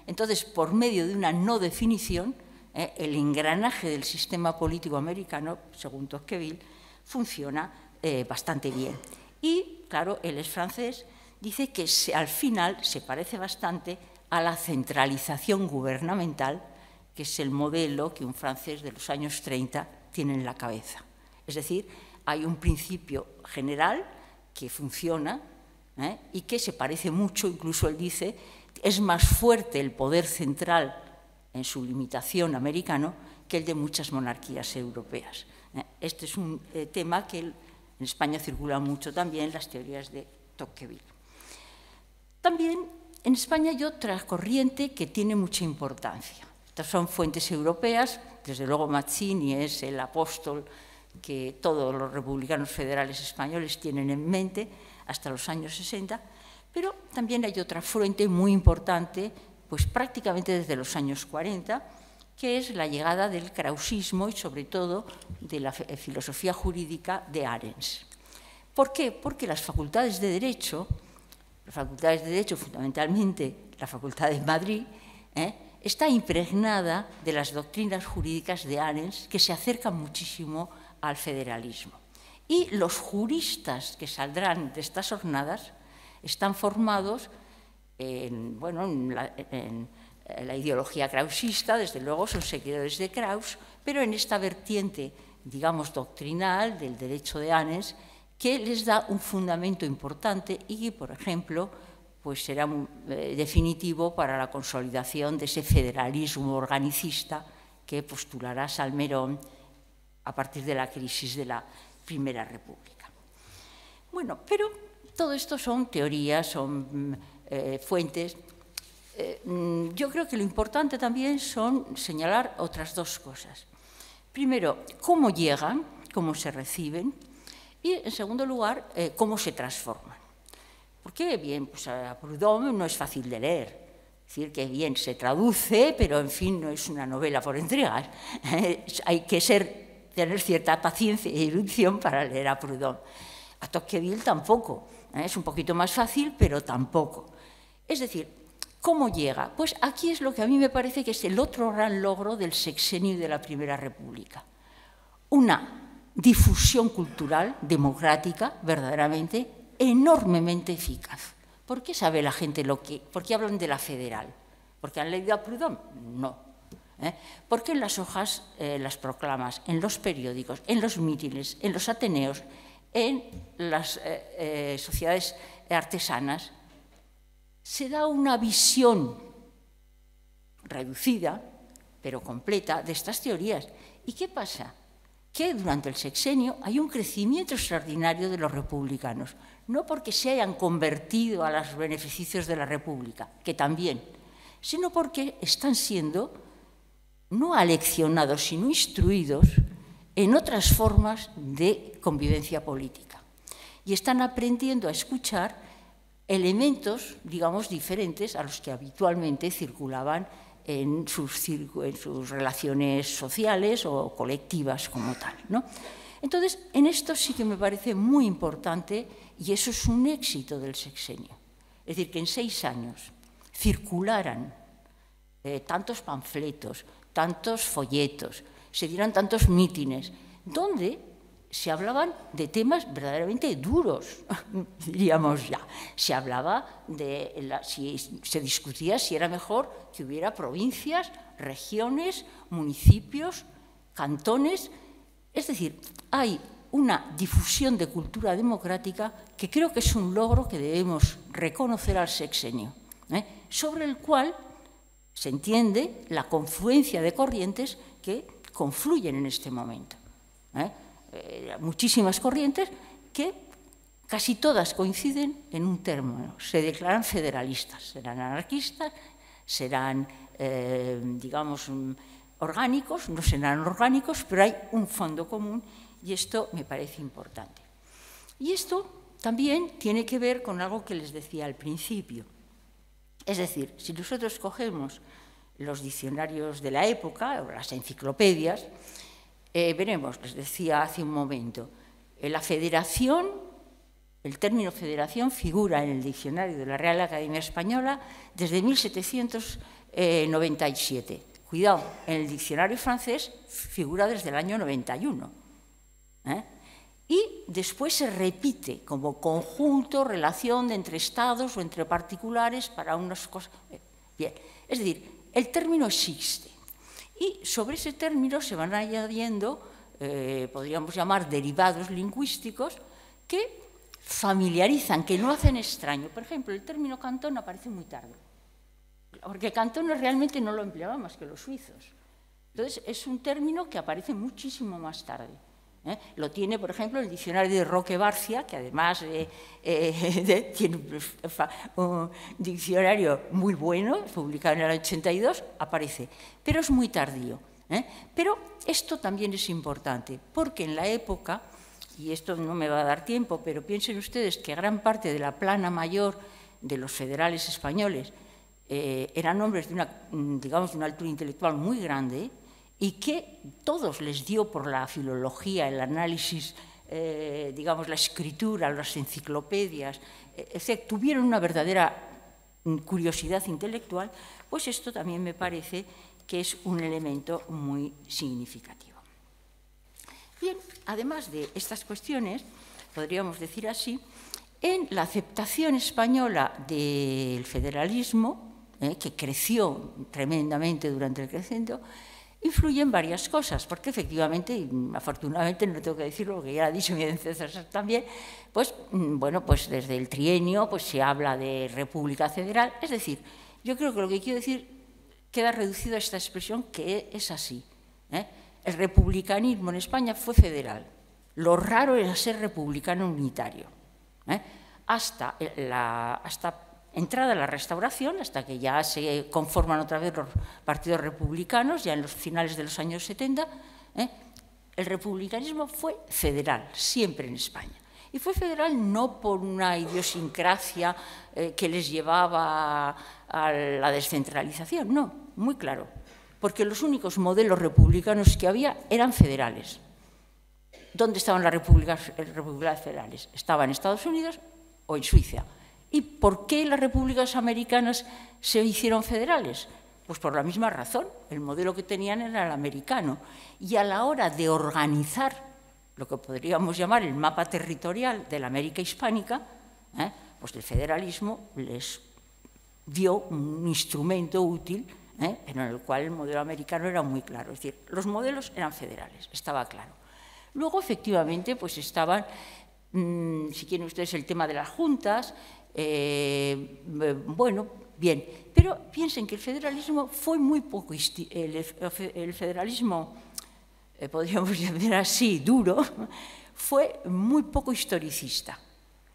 J: Entonces, por medio de una no definición, el engranaje del sistema político americano, según Tocqueville, funciona bastante bien. Y, claro, él es francés, dice que al final se parece bastante a la centralización gubernamental, que es el modelo que un francés de los años 30 tiene en la cabeza. Es decir, hay un principio general que funciona y que se parece mucho, incluso él dice, es más fuerte el poder central en su limitación americano que el de muchas monarquías europeas. Este es un tema que en España circula mucho también, las teorías de Tocqueville. También en España hay otra corriente que tiene mucha importancia. Estas son fuentes europeas, desde luego Mazzini es el apóstol que todos los republicanos federales españoles tienen en mente hasta los años 60, pero también hay otra fuente muy importante, pues prácticamente desde los años 40, que es la llegada del krausismo y sobre todo de la filosofía jurídica de Arens. ¿Por qué? Porque las facultades de Derecho, fundamentalmente la Facultad de Madrid, está impregnada de las doctrinas jurídicas de Arens que se acercan muchísimo al federalismo. Y los juristas que saldrán de estas jornadas están formados en la ideología krausista, desde luego son seguidores de Krauss, pero en esta vertiente, digamos, doctrinal del derecho de Anes, que les da un fundamento importante y que, por ejemplo, pues será definitivo para la consolidación de ese federalismo organicista que postulará Salmerón a partir de la crisis de la Primera República. Bueno, pero todo esto son teorías, son fuentes. Yo creo que lo importante también son señalar otras dos cosas. Primero, cómo llegan, cómo se reciben, y en segundo lugar, cómo se transforman. Porque, bien, pues a Proudhon no es fácil de leer. Es decir, que bien, se traduce, pero en fin, no es una novela por entregas. Hay que tener cierta paciencia y erudición para leer a Proudhon. A Tocqueville tampoco. Es un poquito más fácil, pero tampoco. Es decir, ¿cómo llega? Pues aquí es lo que a mí me parece que es el otro gran logro del sexenio de la Primera República. Una difusión cultural, democrática, verdaderamente, enormemente eficaz. ¿Por qué sabe la gente por qué hablan de la federal? ¿Porque han leído a Proudhon? No. Porque en las hojas, las proclamas, en los periódicos, en los mítines, en los ateneos, en las sociedades artesanas, se da una visión reducida, pero completa, de estas teorías. ¿Y qué pasa? Que durante el sexenio hay un crecimiento extraordinario de los republicanos, no porque se hayan convertido a los beneficios de la República, que también, sino porque están siendo no aleccionados, sino instruidos en otras formas de convivencia política. Y están aprendiendo a escuchar elementos, digamos, diferentes a los que habitualmente circulaban en sus relaciones sociales o colectivas como tal, ¿no? Entonces, en esto sí que me parece muy importante, y eso es un éxito del sexenio. Es decir, que en 6 años circularan tantos panfletos, tantos folletos, se dieran tantos mítines, donde se hablaban de temas verdaderamente duros, diríamos ya. Se hablaba se discutía si era mejor que hubiera provincias, regiones, municipios, cantones. Es decir, hay una difusión de cultura democrática que creo que es un logro que debemos reconocer al sexenio, sobre el cual se entiende la confluencia de corrientes que confluyen en este momento. Muchísimas corrientes que casi todas coinciden en un término, se declaran federalistas, serán anarquistas, serán, digamos, orgánicos, no serán orgánicos, pero hay un fondo común y esto me parece importante. Y esto también tiene que ver con algo que les decía al principio. Es decir, si nosotros cogemos los diccionarios de la época, o las enciclopedias, veremos, les decía hace un momento, la federación, el término federación figura en el diccionario de la Real Academia Española desde 1797. Cuidado, en el diccionario francés figura desde el año 91. Y después se repite como conjunto, relación entre estados o entre particulares para unas cosas. Bien, es decir, el término existe. Y sobre ese término se van añadiendo, podríamos llamar derivados lingüísticos, que familiarizan, que no hacen extraño. Por ejemplo, el término cantón aparece muy tarde, porque cantones realmente no lo empleaban más que los suizos. Entonces, es un término que aparece muchísimo más tarde. Lo tiene, por ejemplo, el diccionario de Roque Barcia, que además tiene un diccionario muy bueno, publicado en el 82, aparece, pero es muy tardío. Pero esto también es importante, porque en la época, y esto no me va a dar tiempo, pero piensen ustedes que gran parte de la plana mayor de los federales españoles eran hombres de digamos, de una altura intelectual muy grande, y que todos les dio por la filología, el análisis, digamos, la escritura, las enciclopedias, tuvieron una verdadera curiosidad intelectual, pues esto también me parece que es un elemento muy significativo. Bien, además de estas cuestiones, podríamos decir así, en la aceptación española del federalismo, que creció tremendamente durante el Crecimiento, influyen varias cosas, porque efectivamente, y afortunadamente no tengo que decirlo, porque ya lo ha dicho mi César también, pues bueno, pues desde el trienio pues se habla de república federal, es decir, yo creo que lo que quiero decir queda reducido a esta expresión que es así. El republicanismo en España fue federal, lo raro era ser republicano unitario, hasta entrada la Restauración, hasta que ya se conforman otra vez los partidos republicanos, ya en los finales de los años 70, el republicanismo fue federal, siempre en España. Y fue federal no por una idiosincrasia que les llevaba a la descentralización, no, muy claro, porque los únicos modelos republicanos que había eran federales. ¿Dónde estaban las repúblicas federales? Estaban en Estados Unidos o en Suiza. ¿Y por qué las repúblicas americanas se hicieron federales? Pues por la misma razón, el modelo que tenían era el americano. Y a la hora de organizar lo que podríamos llamar el mapa territorial de la América hispánica, pues el federalismo les dio un instrumento útil, en el cual el modelo americano era muy claro. Es decir, los modelos eran federales, estaba claro. Luego, efectivamente, pues estaban, si quieren ustedes, el tema de las juntas. Bueno, bien, pero piensen que el federalismo fue muy poco, el federalismo, podríamos llamar así, duro, fue muy poco historicista.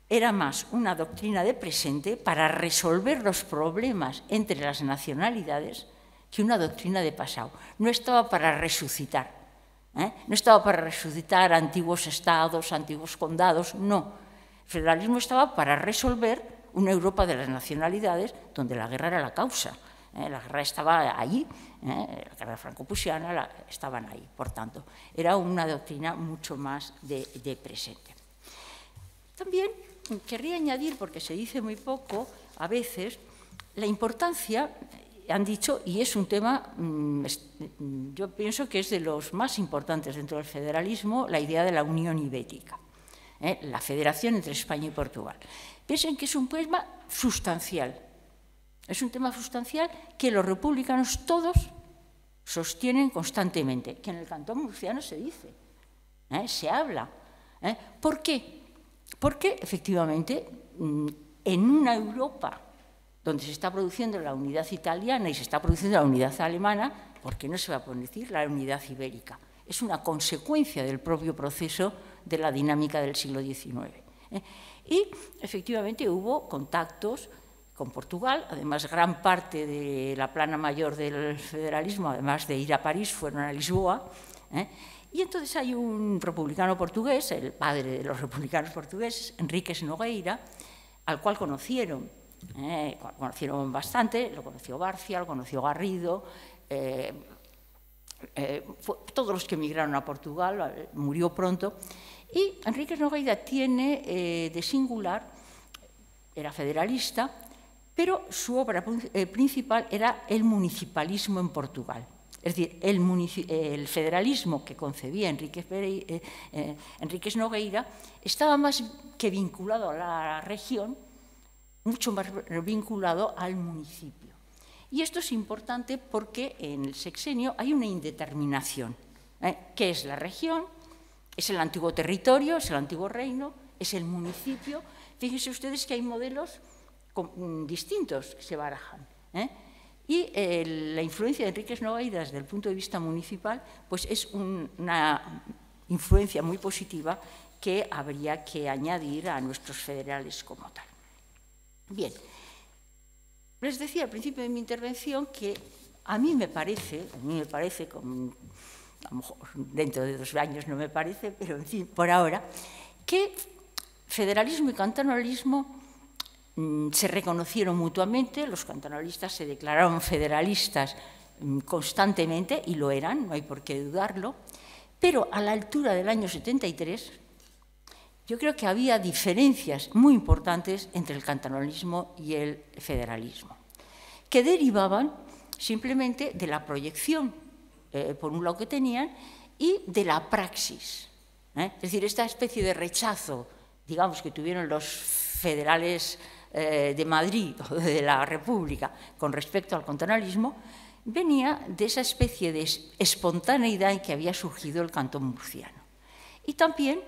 J: Era más una doctrina de presente para resolver los problemas entre las nacionalidades que una doctrina de pasado. No estaba para resucitar, no estaba para resucitar antiguos estados, antiguos condados, no. El federalismo estaba para resolver una Europa de las nacionalidades donde la guerra era la causa. La guerra estaba allí, la guerra franco-prusiana estaban ahí. Por tanto, era una doctrina mucho más de presente. También querría añadir, porque se dice muy poco a veces, la importancia, han dicho, y es un tema, yo pienso que es de los más importantes dentro del federalismo, la idea de la Unión Ibérica. La federación entre España y Portugal. Piensen que es un tema sustancial. Es un tema sustancial que los republicanos todos sostienen constantemente, que en el Cantón Murciano se dice, se habla. ¿Por qué? Porque, efectivamente, en una Europa donde se está produciendo la unidad italiana y se está produciendo la unidad alemana, ¿por qué no se va a decir la unidad ibérica? Es una consecuencia del propio proceso de la dinámica del siglo XIX. Y, efectivamente, hubo contactos con Portugal, además gran parte de la plana mayor del federalismo, además de ir a París, fueron a Lisboa, y entonces hay un republicano portugués, el padre de los republicanos portugueses, Enríquez Nogueira, al cual conocieron bastante, lo conoció Barcia, lo conoció Garrido, todos los que emigraron a Portugal, murió pronto, y Enríquez Nogueira tiene de singular, era federalista, pero su obra principal era el municipalismo en Portugal. Es decir, el federalismo que concebía Enríquez Nogueira estaba más que vinculado a la región, mucho más vinculado al municipio. Y esto es importante porque en el sexenio hay una indeterminación. ¿Qué es la región? Es el antiguo territorio, es el antiguo reino, es el municipio. Fíjense ustedes que hay modelos distintos que se barajan. Y la influencia de Enríquez Nogueira desde el punto de vista municipal pues es una influencia muy positiva que habría que añadir a nuestros federales como tal. Bien, les decía al principio de mi intervención que a mí me parece, a lo mejor dentro de 2 años no me parece, pero en fin, por ahora, que federalismo y cantonalismo se reconocieron mutuamente, los cantonalistas se declararon federalistas constantemente, y lo eran, no hay por qué dudarlo, pero a la altura del año 73 yo creo que había diferencias muy importantes entre el cantonalismo y el federalismo, que derivaban simplemente de la proyección, por un lado, que tenían, y de la praxis. Es decir, esta especie de rechazo, digamos, que tuvieron los federales de Madrid o de la República con respecto al cantonalismo, venía de esa especie de espontaneidad en que había surgido el cantón murciano. Y también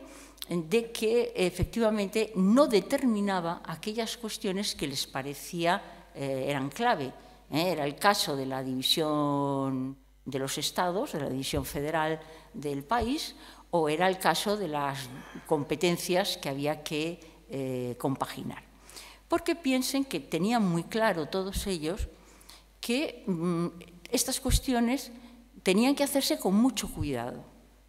J: de que efectivamente no determinaba aquellas cuestiones que les parecía eran clave. Era el caso de la división de los estados, de la división federal del país, o era el caso de las competencias que había que compaginar. Porque piensen que tenían muy claro todos ellos que estas cuestiones tenían que hacerse con mucho cuidado,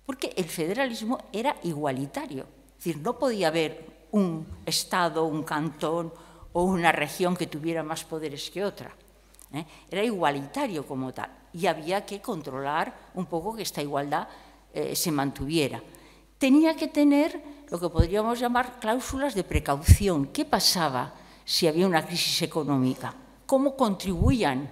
J: porque el federalismo era igualitario. Es decir, no podía haber un estado, un cantón o una región que tuviera más poderes que otra. Era igualitario como tal, y había que controlar un poco que esta igualdad se mantuviera. Tenía que tener lo que podríamos llamar cláusulas de precaución. ¿Qué pasaba si había una crisis económica? ¿Cómo contribuían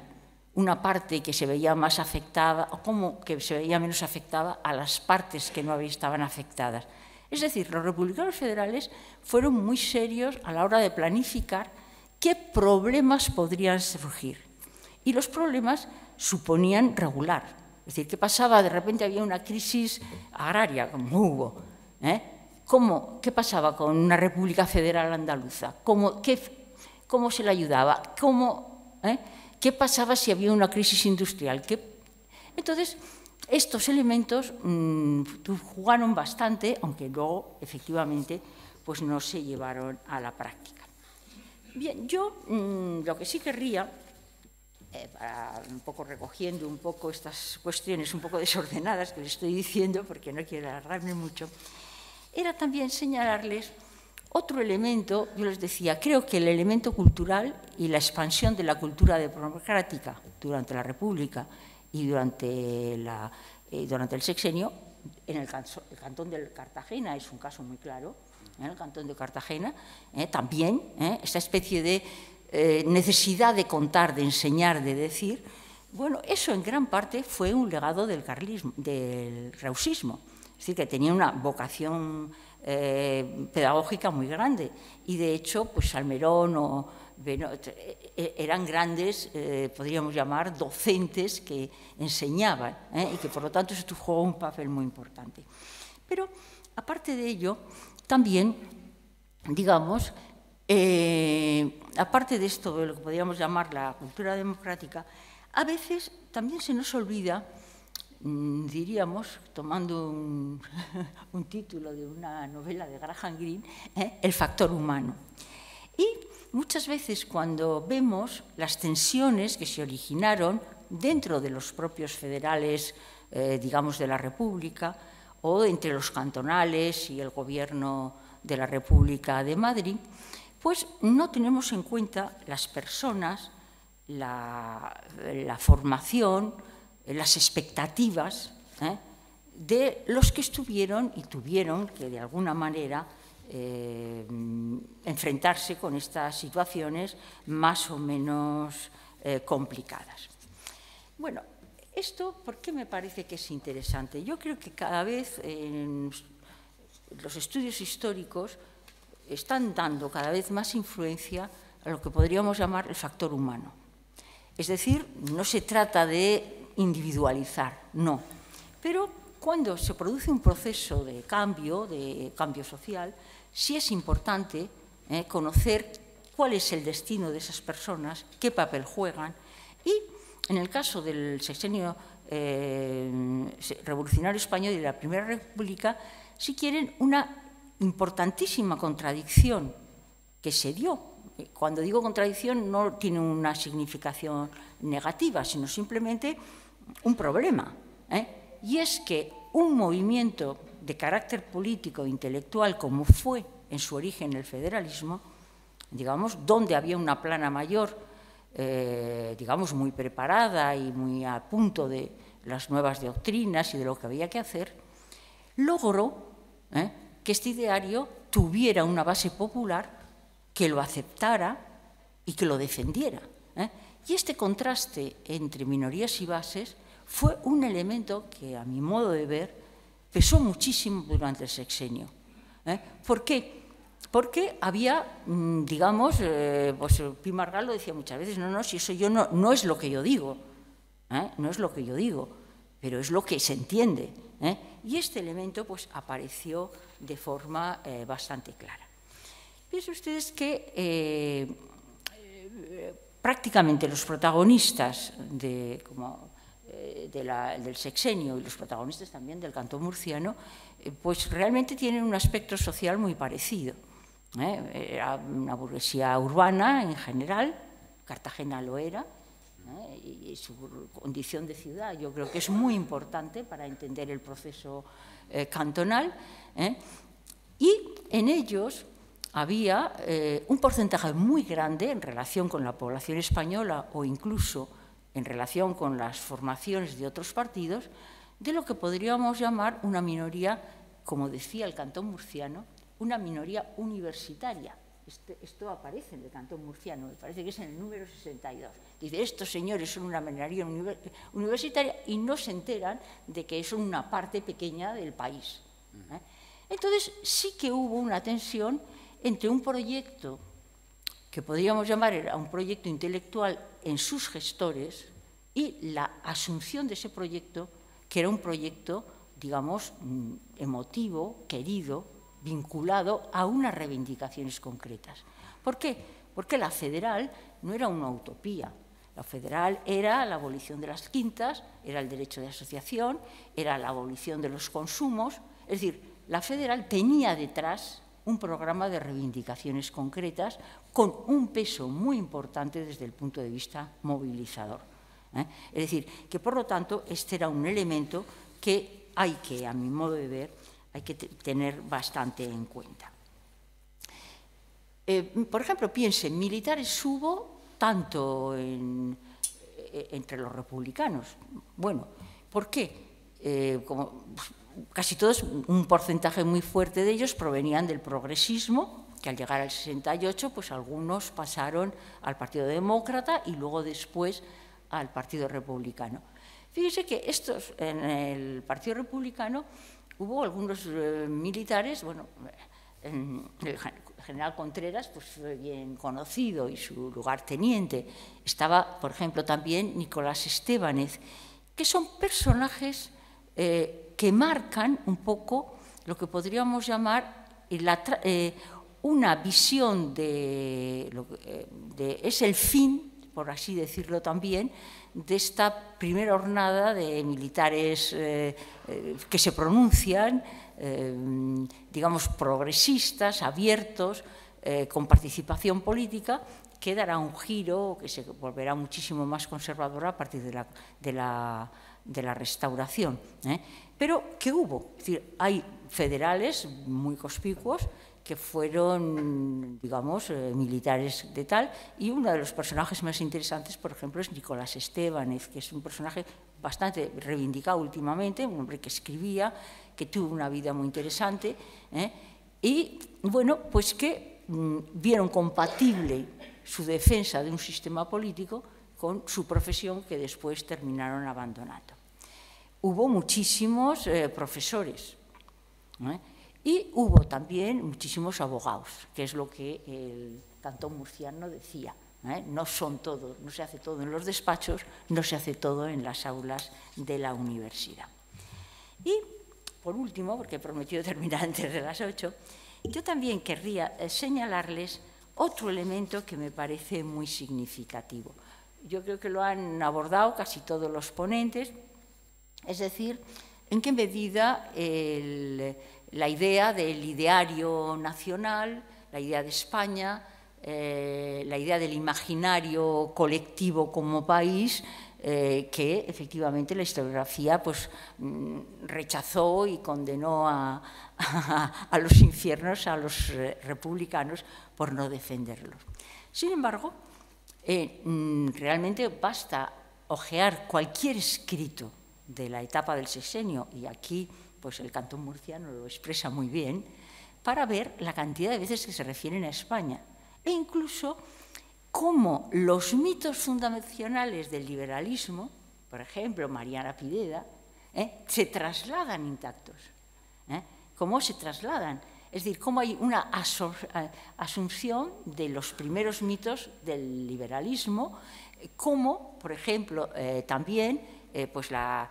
J: una parte que se veía más afectada o cómo que se veía menos afectada a las partes que no estaban afectadas? Es decir, los republicanos federales fueron muy serios a la hora de planificar qué problemas podrían surgir. Y los problemas suponían regular. Es decir, ¿qué pasaba? De repente había una crisis agraria, como hubo. ¿Qué pasaba con una república federal andaluza? ¿Cómo se le ayudaba? ¿Qué pasaba si había una crisis industrial? Entonces, estos elementos jugaron bastante, aunque luego, efectivamente, pues no se llevaron a la práctica. Bien, yo lo que sí querría, un poco recogiendo un poco estas cuestiones un poco desordenadas que les estoy diciendo, porque no quiero alargarme mucho, era también señalarles otro elemento. Yo les decía, creo que el elemento cultural y la expansión de la cultura democrática durante la República y durante el sexenio, en el cantón de Cartagena es un caso muy claro, en el cantón de Cartagena, también esta especie de necesidad de contar, de enseñar, de decir, bueno, eso en gran parte fue un legado del reusismo, es decir, que tenía una vocación pedagógica muy grande, y de hecho, pues Salmerón eran grandes, podríamos llamar, docentes que enseñaban, y que por lo tanto eso jugó un papel muy importante. Pero, aparte de ello, también, digamos, aparte de esto, de lo que podríamos llamar la cultura democrática, a veces también se nos olvida, diríamos, tomando un título de una novela de Graham Greene, el factor humano. Y muchas veces cuando vemos las tensiones que se originaron dentro de los propios federales, digamos, de la República, o entre los cantonales y el gobierno de la República de Madrid, pues no tenemos en cuenta las personas, la formación, las expectativas de los que estuvieron y tuvieron que, de alguna manera, enfrentarse con estas situaciones más o menos complicadas. Bueno, esto, ¿por qué me parece que es interesante? Yo creo que cada vez los estudios históricos están dando cada vez más influencia a lo que podríamos llamar el factor humano. Es decir, no se trata de individualizar, no. Pero cuando se produce un proceso de cambio social, sí es importante conocer cuál es el destino de esas personas, qué papel juegan, y en el caso del sexenio revolucionario español y de la Primera República, si quieren, una importantísima contradicción que se dio. Cuando digo contradicción no tiene una significación negativa, sino simplemente un problema, y es que un movimiento de carácter político e intelectual como fue en su origen el federalismo, digamos, donde había una plana mayor, digamos, muy preparada y muy a punto de las nuevas doctrinas y de lo que había que hacer, logró que este ideario tuviera una base popular que lo aceptara y que lo defendiera. Y este contraste entre minorías y bases fue un elemento que, a mi modo de ver, pesó muchísimo durante el sexenio. ¿Por qué? Porque había, digamos, pues Pi Margall lo decía muchas veces, no, si eso yo no es lo que yo digo, no es lo que yo digo, pero es lo que se entiende. Y este elemento pues apareció de forma bastante clara. Piensen ustedes que prácticamente los protagonistas del sexenio y los protagonistas también del cantón murciano, pues realmente tienen un aspecto social muy parecido. Era una burguesía urbana en general, Cartagena lo era, y su condición de ciudad yo creo que es muy importante para entender el proceso cantonal, y en ellos había un porcentaje muy grande en relación con la población española o incluso en relación con las formaciones de otros partidos, de lo que podríamos llamar una minoría, como decía el cantón murciano, una minoría universitaria. Esto aparece en el cantón murciano, me parece que es en el número 62. Dice, estos señores son una minoría universitaria y no se enteran de que son una parte pequeña del país. Entonces, sí que hubo una tensión entre un proyecto que podríamos llamar era un proyecto intelectual en sus gestores y la asunción de ese proyecto, que era un proyecto, digamos, emotivo, querido, vinculado a unas reivindicaciones concretas. ¿Por qué? Porque la federal no era una utopía. La federal era la abolición de las quintas, era el derecho de asociación, era la abolición de los consumos. Es decir, la federal tenía detrás un programa de reivindicaciones concretas con un peso muy importante desde el punto de vista movilizador. Es decir, que por lo tanto este era un elemento que hay que, a mi modo de ver, hay que tener bastante en cuenta. Por ejemplo, piensen, militares hubo tanto entre los republicanos. Bueno, ¿por qué? Como casi todos, un porcentaje muy fuerte de ellos provenían del progresismo, que al llegar al 68, pues algunos pasaron al Partido Demócrata y luego después al Partido Republicano. Fíjense que en el Partido Republicano hubo algunos militares, bueno, el general Contreras, pues fue bien conocido y su lugarteniente. Estaba, por ejemplo, también Nicolás Estébanez, que son personajes que marcan un poco lo que podríamos llamar una visión es el fin, por así decirlo también, de esta primera jornada de militares que se pronuncian, digamos, progresistas, abiertos, con participación política, que dará un giro, que se volverá muchísimo más conservadora a partir de la restauración. Pero que hubo, es decir, hay federales muy conspicuos que fueron, digamos, militares de tal, y uno de los personajes más interesantes, por ejemplo, es Nicolás Estébanez, que es un personaje bastante reivindicado últimamente, un hombre que escribía, que tuvo una vida muy interesante, y, bueno, pues que vieron compatible su defensa de un sistema político con su profesión, que después terminaron abandonando. Hubo muchísimos profesores, y hubo también muchísimos abogados, que es lo que el cantón murciano decía. No son todos, no se hace todo en los despachos, no se hace todo en las aulas de la universidad. Y, por último, porque he prometido terminar antes de las 8, yo también querría señalarles otro elemento que me parece muy significativo. Yo creo que lo han abordado casi todos los ponentes, es decir, en qué medida la idea del ideario nacional, la idea de España, la idea del imaginario colectivo como país, que efectivamente la historiografía pues, rechazó y condenó a los infiernos a los republicanos por no defenderlos. Sin embargo, realmente basta hojear cualquier escrito de la etapa del sexenio, y aquí pues el cantón murciano lo expresa muy bien, para ver la cantidad de veces que se refieren a España, e incluso cómo los mitos fundacionales del liberalismo, por ejemplo, Mariana Pineda, se trasladan intactos. ¿Cómo se trasladan? Es decir, cómo hay una asunción de los primeros mitos del liberalismo, como, por ejemplo, también pues la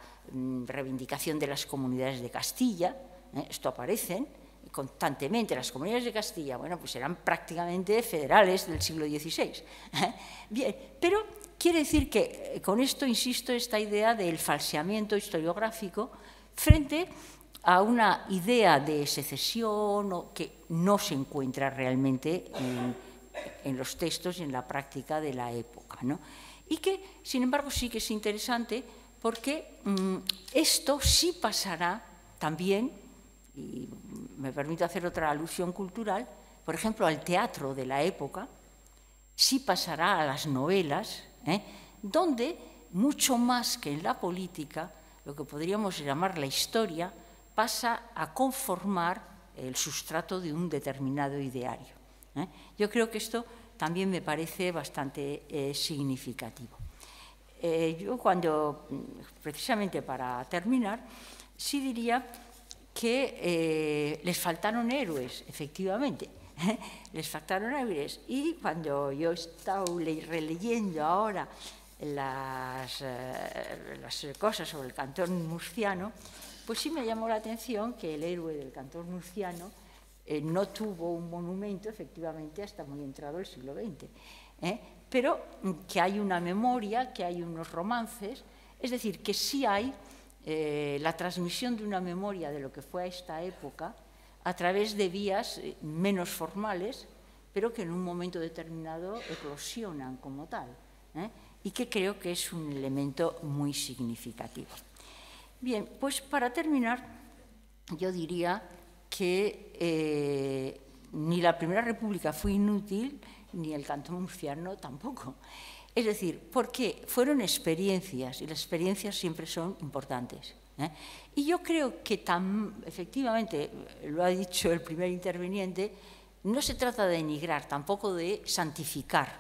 J: reivindicación de las comunidades de Castilla. Esto aparecen constantemente. Las comunidades de Castilla, bueno, pues eran prácticamente federales del siglo XVI. Bien, pero quiere decir que con esto, insisto, esta idea del falseamiento historiográfico frente a una idea de secesión que no se encuentra realmente en los textos y en la práctica de la época, ¿no? Y que, sin embargo, sí que es interesante porque esto sí pasará también, y me permito hacer otra alusión cultural, por ejemplo, al teatro de la época, sí pasará a las novelas, donde, mucho más que en la política, lo que podríamos llamar la historia, pasa a conformar el sustrato de un determinado ideario. Yo creo que esto también me parece bastante significativo. Yo precisamente para terminar, sí diría que les faltaron héroes, efectivamente. Les faltaron héroes. Y cuando yo he estado releyendo ahora las cosas sobre el cantón murciano, pues sí me llamó la atención que el héroe del cantón murciano no tuvo un monumento, efectivamente, hasta muy entrado el siglo XX. Pero que hay una memoria, que hay unos romances, es decir, que sí hay la transmisión de una memoria de lo que fue a esta época a través de vías menos formales, pero que en un momento determinado eclosionan como tal, y que creo que es un elemento muy significativo. Bien, pues para terminar, yo diría que ni la Primera República fue inútil, ni el cantón murciano tampoco. Es decir, porque fueron experiencias, y las experiencias siempre son importantes. Y yo creo que efectivamente, lo ha dicho el primer interviniente, no se trata de denigrar, tampoco de santificar,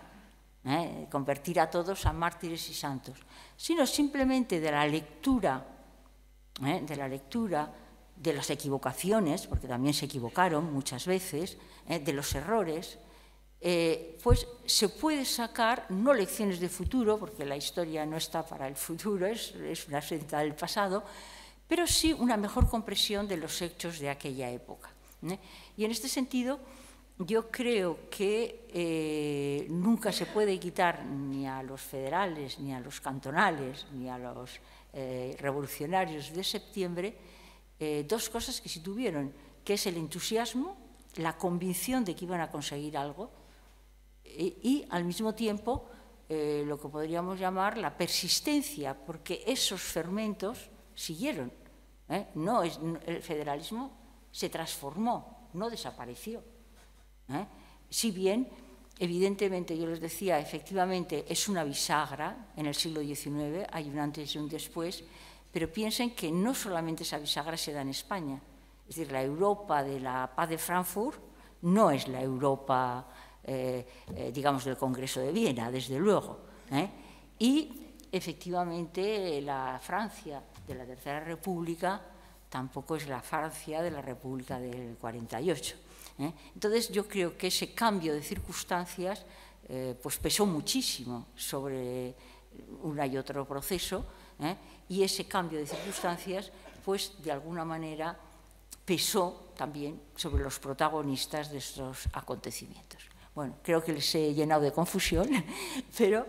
J: convertir a todos a mártires y santos, sino simplemente de la lectura de las equivocaciones, porque también se equivocaron muchas veces, de los errores, pues se puede sacar, no lecciones de futuro, porque la historia no está para el futuro, es una senda del pasado, pero sí una mejor comprensión de los hechos de aquella época. Y en este sentido, yo creo que nunca se puede quitar ni a los federales, ni a los cantonales, ni a los revolucionarios de septiembre, dos cosas que sí tuvieron, que es el entusiasmo, la convicción de que iban a conseguir algo, y al mismo tiempo lo que podríamos llamar la persistencia, porque esos fermentos siguieron. El federalismo se transformó, no desapareció. Si bien, evidentemente, yo les decía, efectivamente es una bisagra en el siglo XIX, hay un antes y un después, pero piensen que no solamente esa bisagra se da en España. Es decir, la Europa de la paz de Frankfurt no es la Europa, digamos, del Congreso de Viena, desde luego. Y, efectivamente, la Francia de la Tercera República tampoco es la Francia de la República del 48. Entonces, yo creo que ese cambio de circunstancias pues pesó muchísimo sobre un y otro proceso, y ese cambio de circunstancias, pues, de alguna manera, pesó también sobre los protagonistas de estos acontecimientos. Bueno, creo que les he llenado de confusión, pero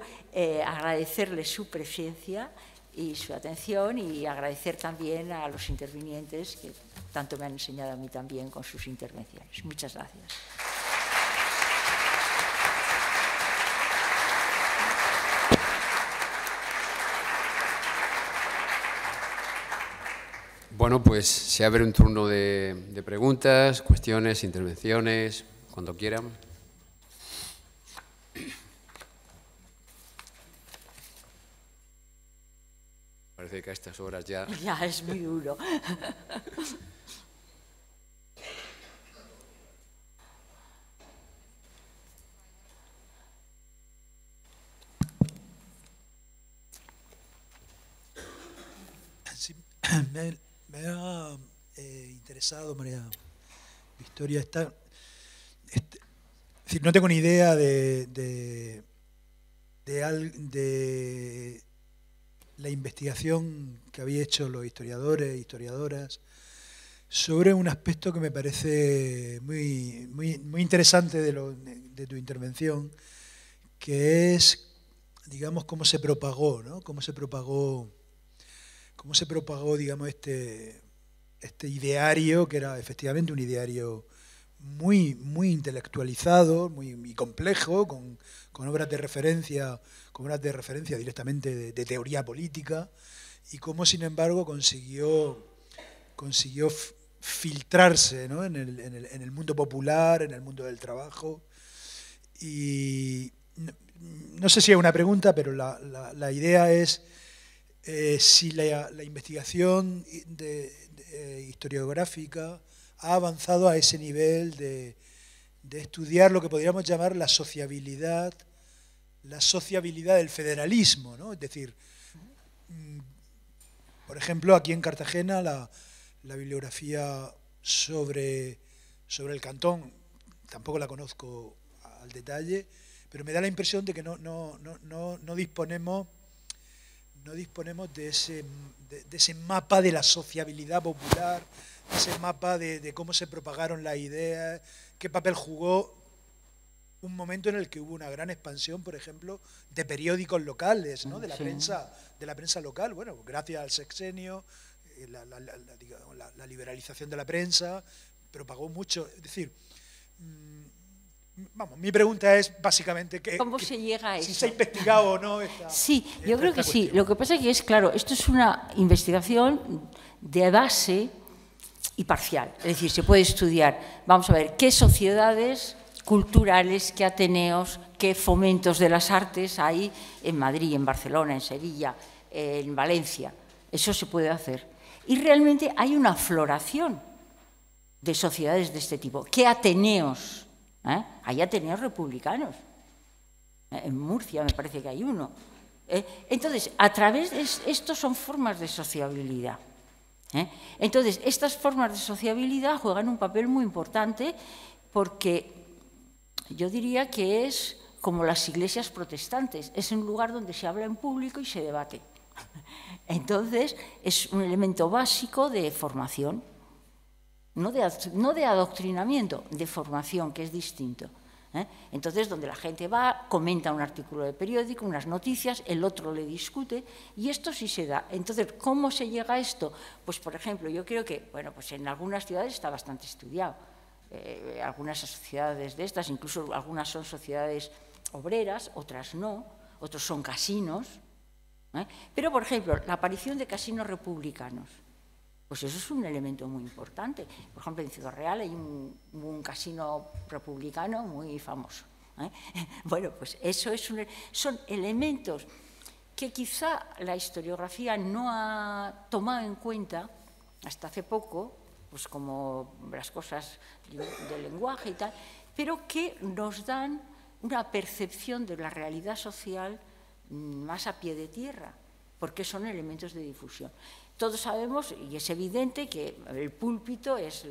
J: agradecerles su presencia y su atención, y agradecer también a los intervinientes que tanto me han enseñado a mí también con sus intervenciones. Muchas gracias.
K: Bueno, pues se abre un turno de preguntas, cuestiones, intervenciones, cuando quieran. Parece que a estas horas ya...
J: Ya es muy duro.
F: Sí, me ha interesado, María Victoria, es decir, no tengo ni idea de la investigación que había hecho los historiadores e historiadoras sobre un aspecto que me parece muy interesante de tu intervención, que es, digamos, cómo se propagó, ¿no? Cómo se propagó, digamos, este ideario, que era efectivamente un ideario muy intelectualizado, muy complejo, con obras de referencia, directamente de teoría política, y cómo, sin embargo, consiguió filtrarse, ¿no? en el mundo popular, en el mundo del trabajo. Y no sé si es una pregunta, pero la idea es si la investigación historiográfica ha avanzado a ese nivel de estudiar lo que podríamos llamar la sociabilidad del federalismo, ¿no? Es decir, por ejemplo, aquí en Cartagena la bibliografía sobre el cantón tampoco la conozco al detalle, pero me da la impresión de que no disponemos de ese mapa de la sociabilidad popular, ese mapa de cómo se propagaron las ideas, qué papel jugó un momento en el que hubo una gran expansión, por ejemplo, de periódicos locales, ¿no? de la prensa local. Bueno, gracias al sexenio, la liberalización de la prensa propagó mucho. Es decir, vamos, mi pregunta es básicamente
J: ¿cómo se llega a eso?
F: Si se ha investigado o no esta.
J: Sí, yo creo que sí. Lo que pasa es que claro, esto es una investigación de base y parcial. Es decir, se puede estudiar, vamos a ver, qué sociedades culturales, qué ateneos, qué fomentos de las artes hay en Madrid, en Barcelona, en Sevilla, en Valencia. Eso se puede hacer. Y realmente hay una floración de sociedades de este tipo. ¿Qué ateneos? Hay ateneos republicanos. En Murcia me parece que hay uno. Entonces, a través de estos son formas de sociabilidad. Entonces, estas formas de sociabilidad juegan un papel muy importante porque yo diría que es como las iglesias protestantes, es un lugar donde se habla en público y se debate. Entonces, es un elemento básico de formación, no de adoctrinamiento, de formación, que es distinto. Entonces, donde la gente va, comenta un artículo de periódico, unas noticias, el otro le discute, y esto sí se da. Entonces, ¿cómo se llega a esto? Pues, por ejemplo, yo creo que, bueno, pues en algunas ciudades está bastante estudiado. Algunas sociedades de estas, incluso algunas son sociedades obreras, otras no, otros son casinos. Pero, por ejemplo, la aparición de casinos republicanos, pues eso es un elemento muy importante. Por ejemplo, en Ciudad Real hay un casino republicano muy famoso. Bueno, pues eso son elementos que quizá la historiografía no ha tomado en cuenta hasta hace poco, pues como las cosas del lenguaje y tal, pero que nos dan una percepción de la realidad social más a pie de tierra, porque son elementos de difusión. Todos sabemos, y es evidente, que el púlpito es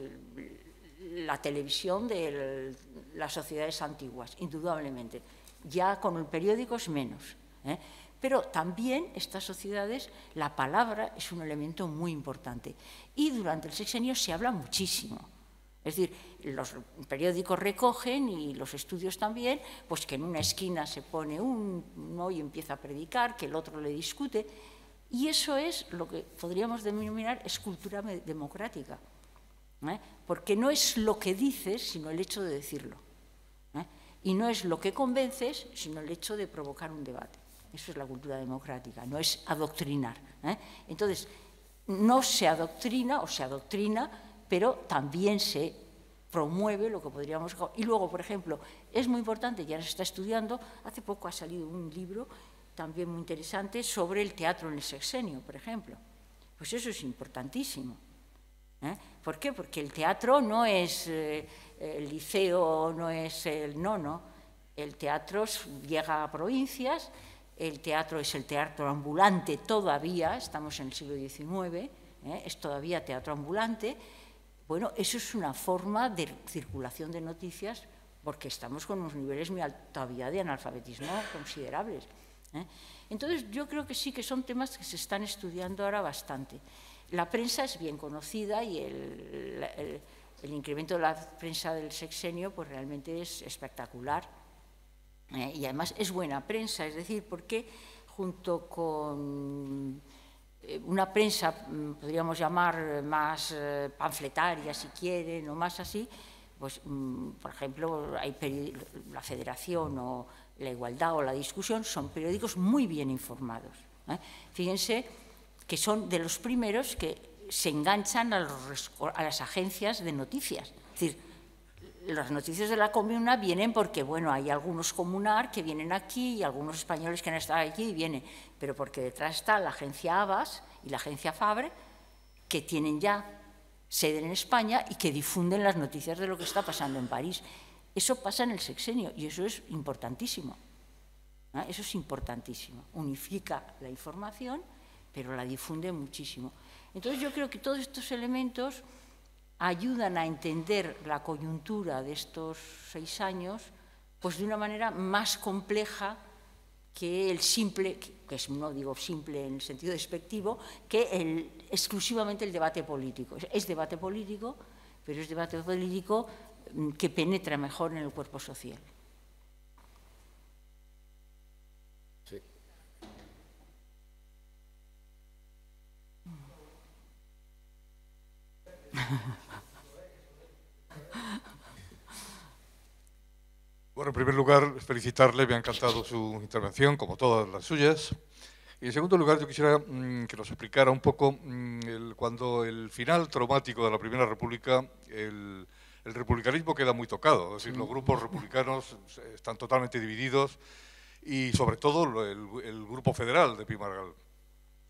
J: la televisión de las sociedades antiguas, indudablemente. Ya con el periódico es menos. Pero también estas sociedades, la palabra es un elemento muy importante. Y durante el sexenio se habla muchísimo. Es decir, los periódicos recogen, y los estudios también, pues que en una esquina se pone uno y empieza a predicar, que el otro le discute. Y eso es lo que podríamos denominar escultura democrática. Porque no es lo que dices, sino el hecho de decirlo. Y no es lo que convences, sino el hecho de provocar un debate. Eso es la cultura democrática, no es adoctrinar. Entonces, no se adoctrina o se adoctrina, pero también se promueve lo que podríamos... Y luego, por ejemplo, es muy importante, y ahora se está estudiando, hace poco ha salido un libro también muy interesante sobre el teatro en el sexenio, por ejemplo. Pues eso es importantísimo. ¿Por qué? Porque el teatro no es el liceo, no es el... No. El teatro llega a provincias, el teatro es el teatro ambulante todavía, estamos en el siglo XIX, es todavía teatro ambulante. Bueno, eso es una forma de circulación de noticias porque estamos con unos niveles todavía de analfabetismo considerables. Entonces, yo creo que sí que son temas que se están estudiando ahora bastante. La prensa es bien conocida y el incremento de la prensa del sexenio pues realmente es espectacular. Y además es buena prensa, es decir, porque junto con una prensa, podríamos llamar más panfletaria, si quieren, o más así, pues, por ejemplo, hay la Federación o La Igualdad o La Discusión, son periódicos muy bien informados. Fíjense que son de los primeros que se enganchan a las agencias de noticias. Es decir, las noticias de la comuna vienen porque, bueno, hay algunos comunar que vienen aquí y algunos españoles que han estado aquí y vienen, pero porque detrás está la agencia Abbas y la agencia Fabre, que tienen ya sede en España y que difunden las noticias de lo que está pasando en París. Eso pasa en el sexenio y eso es importantísimo. Eso es importantísimo. Unifica la información, pero la difunde muchísimo. Entonces yo creo que todos estos elementos ayudan a entender la coyuntura de estos 6 años pues de una manera más compleja que el simple, que no digo simple en el sentido despectivo, que exclusivamente el debate político. Es debate político, pero es debate político que penetra mejor en el cuerpo social.
K: Sí.
G: Bueno, en primer lugar, felicitarle, me ha encantado su intervención, como todas las suyas. Y en segundo lugar, yo quisiera que nos explicara un poco cuando el final traumático de la Primera República, el republicanismo queda muy tocado, es decir, los grupos republicanos están totalmente divididos y sobre todo el grupo federal de Pi y Margall.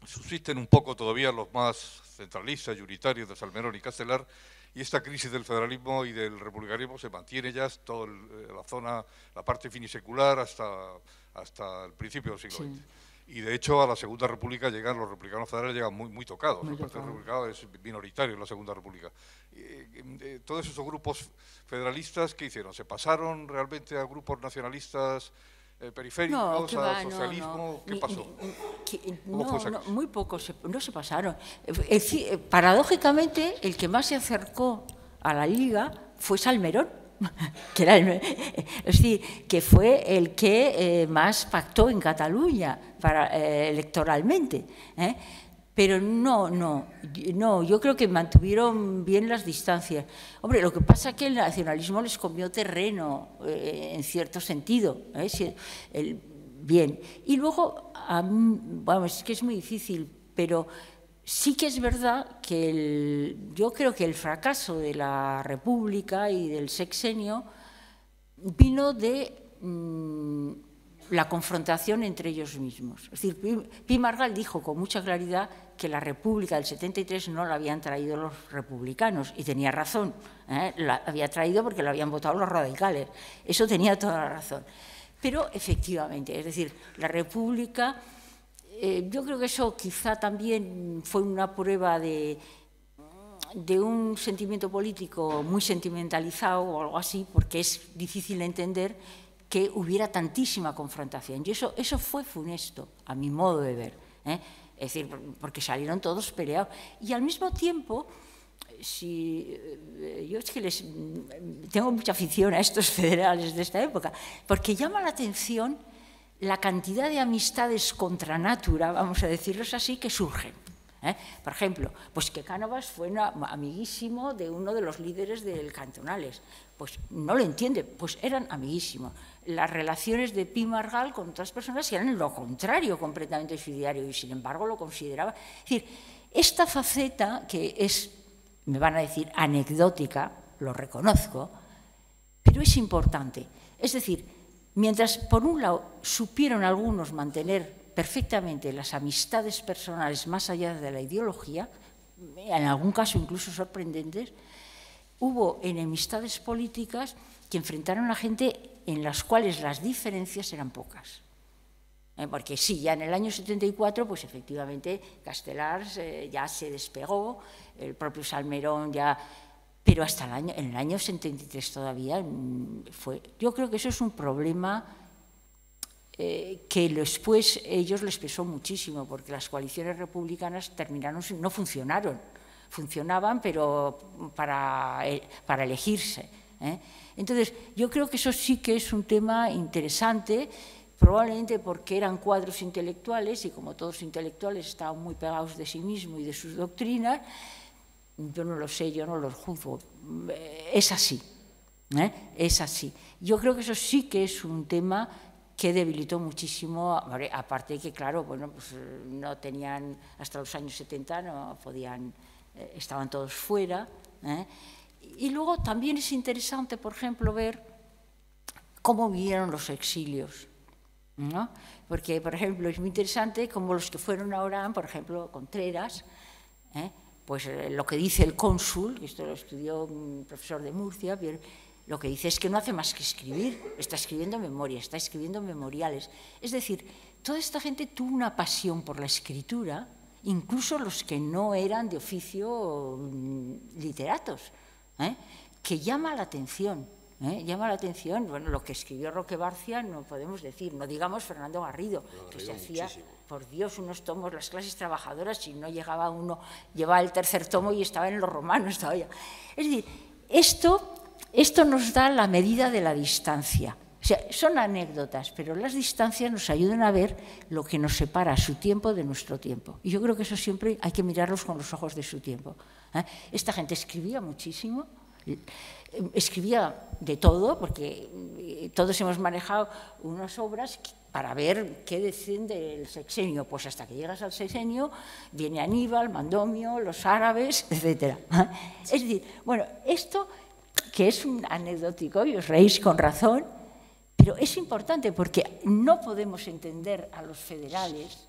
G: Subsisten un poco todavía los más centralistas y unitarios de Salmerón y Castelar, y esta crisis del federalismo y del republicanismo se mantiene ya toda la zona, la parte finisecular hasta el principio del siglo XX. Y de hecho a la Segunda República llegan, los republicanos federales llegan muy tocados. El Partido Republicano es minoritario en la Segunda República. Todos esos grupos federalistas, ¿qué hicieron? ¿Se pasaron realmente a grupos nacionalistas periféricos, al socialismo? ¿Qué pasó?
J: Muy pocos, no se pasaron. Paradójicamente, el que más se acercó a la Liga fue Salmerón, que era es decir, que fue el que más pactó en Cataluña electoralmente. Pero no, yo creo que mantuvieron bien las distancias. Hombre, lo que pasa es que el nacionalismo les comió terreno, en cierto sentido. Bien. Y luego, vamos, es que es muy difícil, pero sí que es verdad que yo creo que el fracaso de la República y del sexenio vino de la confrontación entre ellos mismos. Es decir, Pi y Margall dijo con mucha claridad que la República del 73 no la habían traído los republicanos, y tenía razón, la había traído porque la habían votado los radicales, eso tenía toda la razón. Pero efectivamente, es decir, la República, yo creo que eso quizá también fue una prueba de un sentimiento político muy sentimentalizado o algo así, porque es difícil entender que hubiera tantísima confrontación. Y eso fue funesto, a mi modo de ver. Es decir, porque salieron todos peleados. Y al mismo tiempo, yo es que tengo mucha afición a estos federales de esta época, porque llama la atención la cantidad de amistades contra natura, vamos a decirlos así, que surgen. Por ejemplo, pues que Cánovas fue amiguísimo de uno de los líderes del Cantonales. Pues no lo entiende, pues eran amiguísimos. Las relaciones de Pi y Margall con otras personas eran lo contrario, completamente subsidiario, y sin embargo lo consideraba. Es decir, esta faceta que es, me van a decir, anecdótica, lo reconozco, pero es importante. Es decir, mientras por un lado supieron algunos mantener perfectamente las amistades personales más allá de la ideología, en algún caso incluso sorprendentes, hubo enemistades políticas que enfrentaron a gente en las cuales las diferencias eran pocas. Porque sí, ya en el año 74, pues efectivamente Castellars ya se despegó, el propio Salmerón ya... Pero hasta en el año 73 todavía fue... Yo creo que eso es un problema que después ellos les pesó muchísimo, porque las coaliciones republicanas no funcionaron. Funcionaban, pero para elegirse. Entonces, yo creo que eso sí que es un tema interesante, probablemente porque eran cuadros intelectuales y como todos intelectuales estaban muy pegados de sí mismos y de sus doctrinas. Yo no lo sé, yo no los juzgo. Es así, es así. Yo creo que eso sí que es un tema que debilitó muchísimo, aparte de que, claro, bueno, pues no tenían, hasta los años 70 no podían, estaban todos fuera. Y luego también es interesante, por ejemplo, ver cómo vivieron los exilios, ¿no? Porque, por ejemplo, es muy interesante como los que fueron a Orán, por ejemplo, Contreras, pues lo que dice el cónsul, esto lo estudió un profesor de Murcia, lo que dice es que no hace más que escribir, está escribiendo memorias, está escribiendo memoriales. Es decir, toda esta gente tuvo una pasión por la escritura, incluso los que no eran de oficio literatos, que llama la atención. Llama la atención, bueno, lo que escribió Roque Barcia no podemos decir, no digamos Fernando Garrido, que se hacía, por Dios, unos tomos, las clases trabajadoras, y no llegaba uno, llevaba el tercer tomo y estaba en los romanos todavía. Es decir, esto nos da la medida de la distancia. O sea, son anécdotas, pero las distancias nos ayudan a ver lo que nos separa su tiempo de nuestro tiempo. Y yo creo que eso siempre hay que mirarlos con los ojos de su tiempo. Esta gente escribía muchísimo, escribía de todo, porque todos hemos manejado unas obras para ver qué deciden del sexenio. Pues hasta que llegas al sexenio viene Aníbal, Mandomio, los árabes, etc. Es decir, bueno, esto que es un anecdótico, y os reís con razón, pero es importante porque no podemos entender a los federales,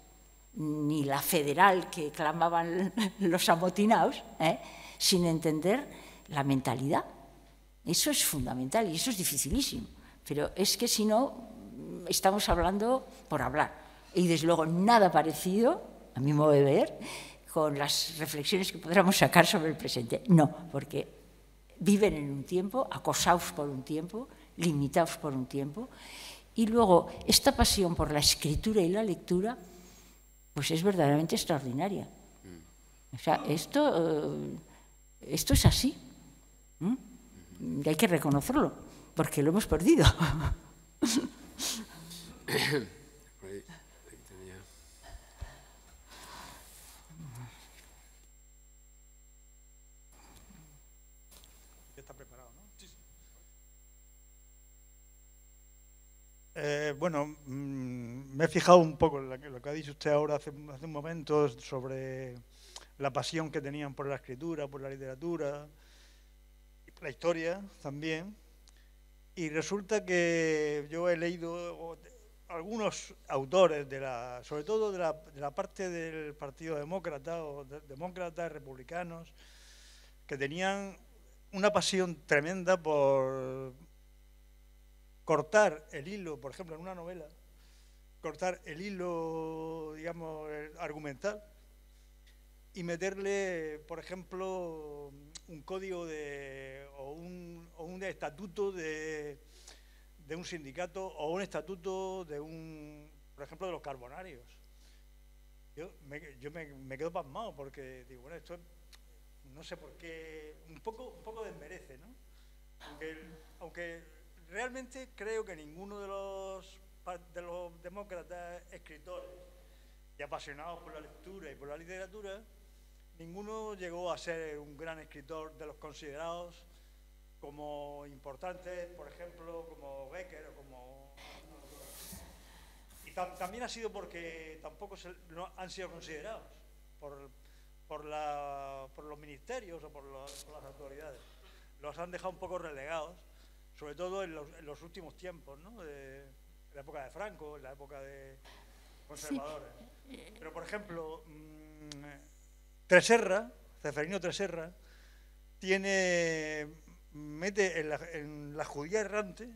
J: ni la federal que clamaban los amotinados, sin entender la mentalidad. Eso es fundamental y eso es dificilísimo. Pero es que si no, estamos hablando por hablar. Y desde luego nada parecido, a mi modo de ver, con las reflexiones que podríamos sacar sobre el presente. No, porque viven en un tiempo, acosados por un tiempo, limitados por un tiempo, y luego esta pasión por la escritura y la lectura, pues es verdaderamente extraordinaria. O sea, esto es así. Y hay que reconocerlo, porque lo hemos perdido.
I: Bueno, me he fijado un poco en lo que ha dicho usted ahora hace un momento sobre la pasión que tenían por la escritura, por la literatura, y por la historia también. Y resulta que yo he leído algunos autores, sobre todo de la parte del Partido Demócrata, o demócratas, republicanos, que tenían una pasión tremenda por cortar el hilo, por ejemplo, en una novela, cortar el hilo, digamos, argumental y meterle, por ejemplo, un código o un estatuto de un sindicato o un estatuto por ejemplo, de los carbonarios. Yo me quedo pasmado porque digo, bueno, esto no sé por qué, un poco desmerece, ¿no? Aunque realmente creo que ninguno de los demócratas escritores y apasionados por la lectura y por la literatura, ninguno llegó a ser un gran escritor de los considerados como importantes, por ejemplo, como Becker o como... Y también ha sido porque tampoco no han sido considerados por los ministerios o por las autoridades. Los han dejado un poco relegados, sobre todo en los últimos tiempos, ¿no? En la época de Franco, en la época de conservadores. Sí. Pero, por ejemplo, Ceferino Tresserra, mete en la Judía errante,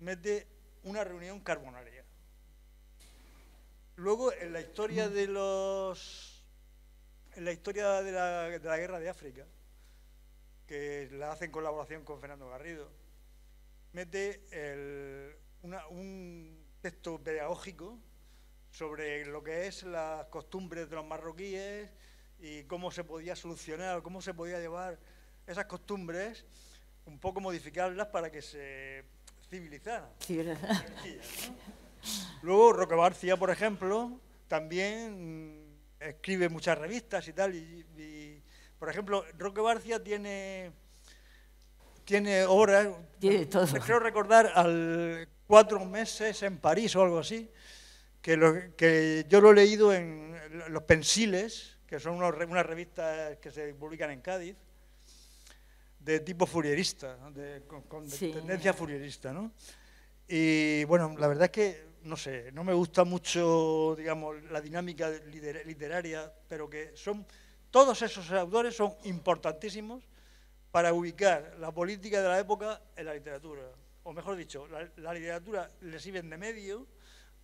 I: mete una reunión carbonaria. Luego, en la historia de la guerra de África, que la hace en colaboración con Fernando Garrido, mete un texto pedagógico sobre lo que es las costumbres de los marroquíes y cómo se podía solucionar, cómo se podía llevar esas costumbres, un poco modificarlas para que se civilizaran. ¿No? Luego Roque Barcia, por ejemplo, también escribe muchas revistas y tal, y por ejemplo, Roque Barcia tiene obras, creo recordar, 4 meses en París o algo así, que yo lo he leído en Los Pensiles, que son unas revistas que se publican en Cádiz, de tipo fourierista, con tendencia fourierista, ¿no? Y bueno, la verdad es que, no sé, no me gusta mucho, digamos, la dinámica literaria, pero que todos esos autores son importantísimos para ubicar la política de la época en la literatura. O mejor dicho, la literatura le sirven de medio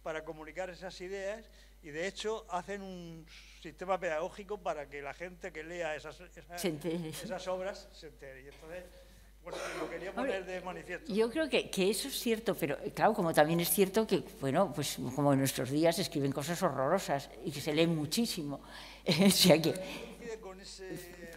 I: para comunicar esas ideas y de hecho hacen un sistema pedagógico para que la gente que lea esas obras se entere. Y entonces, bueno, lo quería poner de manifiesto.
J: Yo creo que eso es cierto, pero claro, como también es cierto que, bueno, pues como en nuestros días se escriben cosas horrorosas y que se leen muchísimo. O sea que...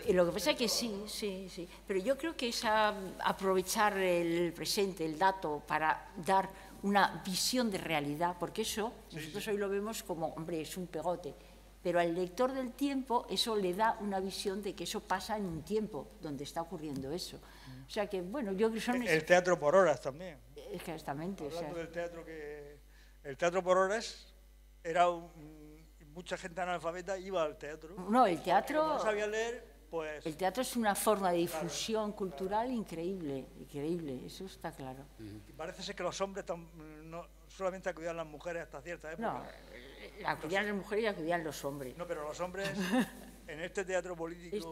J: Lo que pasa es que sí. Pero yo creo que es aprovechar el presente, el dato, para dar una visión de realidad, porque eso nosotros hoy lo vemos como, hombre, es un pegote, pero al lector del tiempo eso le da una visión de que eso pasa en un tiempo donde está ocurriendo eso. O sea que, bueno, yo creo que son...
I: El teatro por horas también.
J: Exactamente.
I: Hablando del teatro, el teatro por horas era... mucha gente analfabeta iba al teatro.
J: No, el teatro...
I: Como no sabía leer, pues...
J: El teatro es una forma de difusión cultural increíble, eso está claro.
I: Y parece ser que los hombres no solamente acudían las mujeres hasta cierta época.
J: No, acudían las mujeres y acudían los hombres.
I: No, pero los hombres, en este teatro político...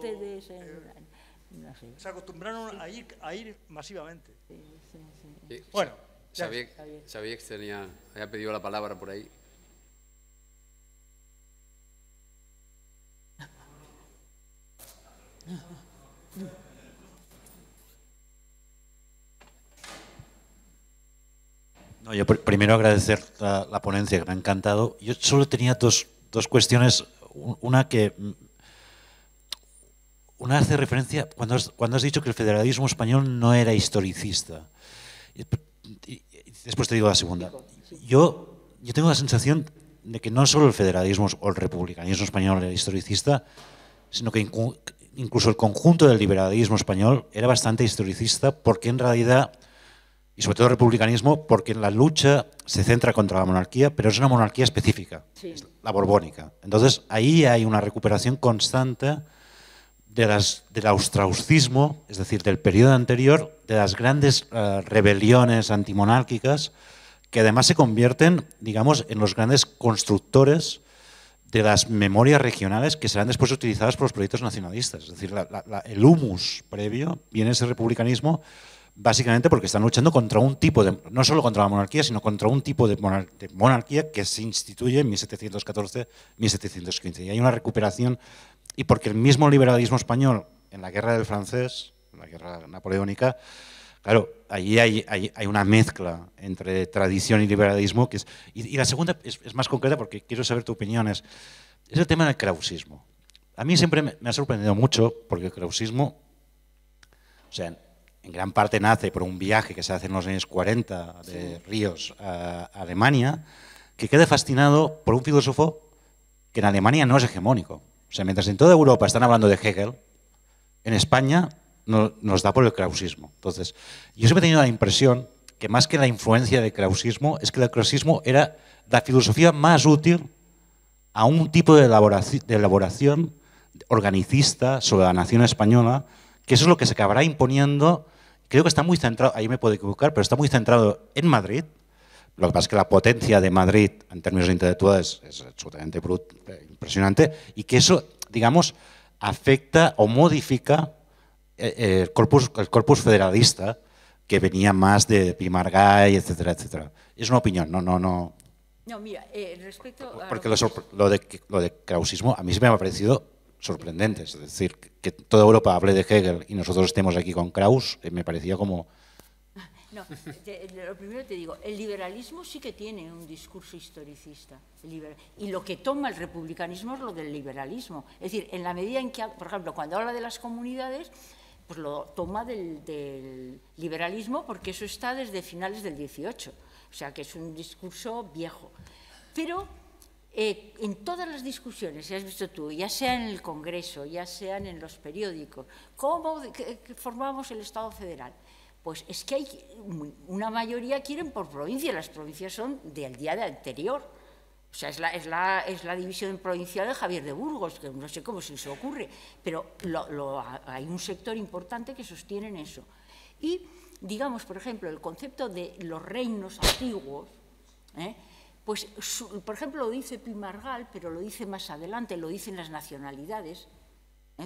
J: no sé.
I: Se acostumbraron a ir masivamente.
K: Sí.
I: Bueno.
K: Sabía que había pedido la palabra por ahí.
A: No, yo primero agradecer la ponencia, que me ha encantado. Yo solo tenía dos cuestiones. Una hace referencia cuando has dicho que el federalismo español no era historicista. Y después te digo la segunda. Yo tengo la sensación de que no solo el federalismo o el republicanismo español era historicista, sino que incluso el conjunto del liberalismo español era bastante historicista, porque en realidad, y sobre todo el republicanismo, porque la lucha se centra contra la monarquía, pero es una monarquía específica, es la borbónica. Entonces ahí hay una recuperación constante del austraucismo, es decir, del periodo anterior, de las grandes rebeliones antimonárquicas, que además se convierten, digamos, en los grandes constructores de las memorias regionales que serán después utilizadas por los proyectos nacionalistas. Es decir, el humus previo viene ese republicanismo básicamente porque están luchando contra un tipo de, no solo contra la monarquía, sino contra un tipo de monarquía que se instituye en 1714-1715. Y hay una recuperación, y porque el mismo liberalismo español, en la guerra del francés, en la guerra napoleónica, claro, allí hay una mezcla entre tradición y liberalismo. Y la segunda es más concreta, porque quiero saber tu opinión, es el tema del krausismo. A mí siempre me ha sorprendido mucho, porque el krausismo, o sea, en gran parte nace por un viaje que se hace en los años 40 de Ríos a Alemania, que queda fascinado por un filósofo que en Alemania no es hegemónico. O sea, mientras en toda Europa están hablando de Hegel, en España nos da por el krausismo. Entonces, yo siempre he tenido la impresión que más que la influencia del krausismo, es que el krausismo era la filosofía más útil a un tipo de elaboración organicista sobre la nación española, que eso es lo que se acabará imponiendo. Creo que está muy centrado, ahí me puedo equivocar, pero está muy centrado en Madrid. Lo que pasa es que la potencia de Madrid en términos intelectuales es absolutamente impresionante, y que eso, digamos, afecta o modifica el corpus federalista, que venía más de Pi Margall, etcétera, etcétera. Es una opinión, no
J: No, mira, respecto a...
A: Porque lo de krausismo a mí se me ha parecido sorprendente. Es decir, que toda Europa hable de Hegel y nosotros estemos aquí con Kraus, me parecía como...
J: No, lo primero te digo, el liberalismo sí que tiene un discurso historicista. Y lo que toma el republicanismo es lo del liberalismo. Es decir, en la medida en que, por ejemplo, cuando habla de las comunidades, pues lo toma del liberalismo, porque eso está desde finales del 18. O sea, que es un discurso viejo. Pero en todas las discusiones, ya has visto tú, ya sea en el Congreso, ya sean en los periódicos, ¿cómo formamos el Estado federal? Pues es que hay una mayoría quieren por provincia, las provincias son del día de anterior. O sea, es la división provincial de Javier de Burgos, que no sé cómo se les ocurre, pero hay un sector importante que sostienen eso. Y, digamos, por ejemplo, el concepto de los reinos antiguos, pues, por ejemplo, lo dice Pi Margall, pero lo dice más adelante, lo dicen las nacionalidades,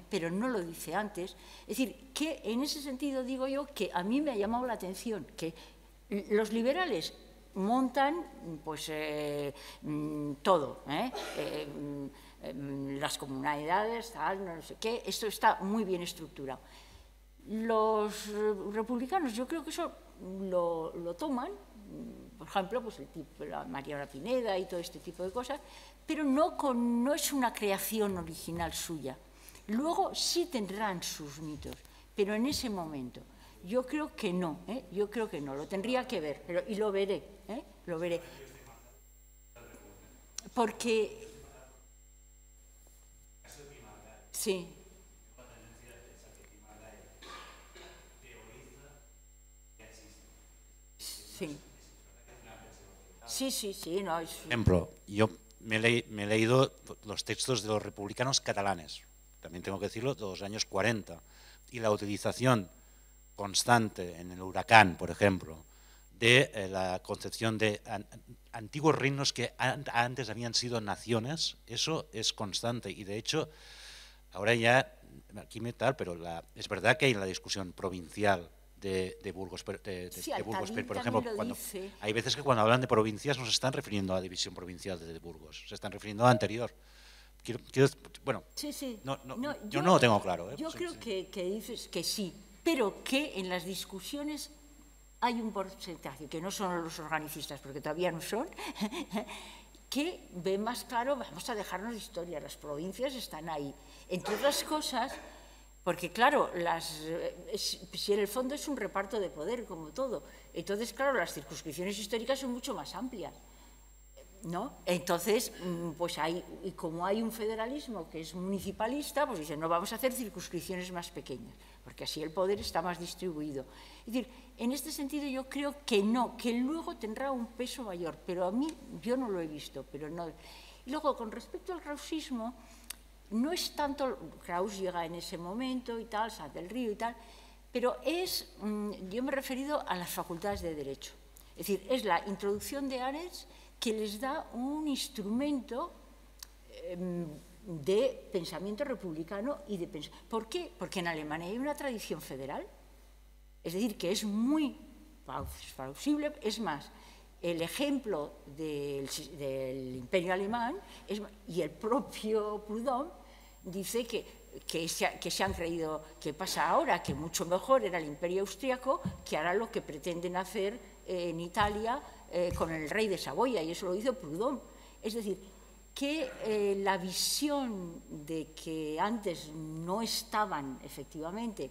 J: pero no lo dice antes. Es decir, que en ese sentido digo yo que a mí me ha llamado la atención que los liberales montan pues todo, las comunidades, tal, no sé qué, esto está muy bien estructurado. Los republicanos yo creo que eso lo toman, por ejemplo, pues el tipo, la Mariana Pineda y todo este tipo de cosas, pero no es una creación original suya. Luego sí tendrán sus mitos, pero en ese momento yo creo que no, yo creo que no, lo tendría que ver, y lo veré, lo veré. Porque... Sí. Sí. Sí, no es...
A: Por ejemplo, yo me he leído los textos de los republicanos catalanes, también tengo que decirlo, de los años 40, y la utilización constante en el Huracán, por ejemplo, de la concepción de antiguos reinos que antes habían sido naciones, eso es constante. Y de hecho, ahora ya, aquí me tal, pero es verdad que hay la discusión provincial de Burgos, Burgos, pero por ejemplo, hay veces que cuando hablan de provincias no se están refiriendo a la división provincial de Burgos, se están refiriendo a la anterior. Bueno, yo no lo tengo claro.
J: Yo creo que dices que sí, pero que en las discusiones hay un porcentaje, que no son los organicistas, porque todavía no son, que ve más claro, vamos a dejarnos de historia, las provincias están ahí. Entre otras cosas, porque claro, si en el fondo es un reparto de poder, como todo, entonces claro, las circunscripciones históricas son mucho más amplias, ¿no? Entonces, pues y como hay un federalismo que es municipalista, pues dicen, no, vamos a hacer circunscripciones más pequeñas, porque así el poder está más distribuido. Es decir, en este sentido yo creo que no, que luego tendrá un peso mayor, pero a mí yo no lo he visto, pero no. Y luego, con respecto al krausismo, no es tanto, Kraus llega en ese momento y tal, Sanz del Río y tal, pero yo me he referido a las facultades de Derecho. Es decir, es la introducción de Arens que les da un instrumento de pensamiento republicano y de pensamiento. ¿Por qué? Porque en Alemania hay una tradición federal, es decir, que es muy plausible, es más, el ejemplo del Imperio Alemán, y el propio Proudhon dice que se han creído, ¿qué pasa ahora? Que mucho mejor era el Imperio Austriaco, que hará lo que pretenden hacer en Italia con el rey de Saboya, y eso lo hizo Proudhon. Es decir, que la visión de que antes no estaban efectivamente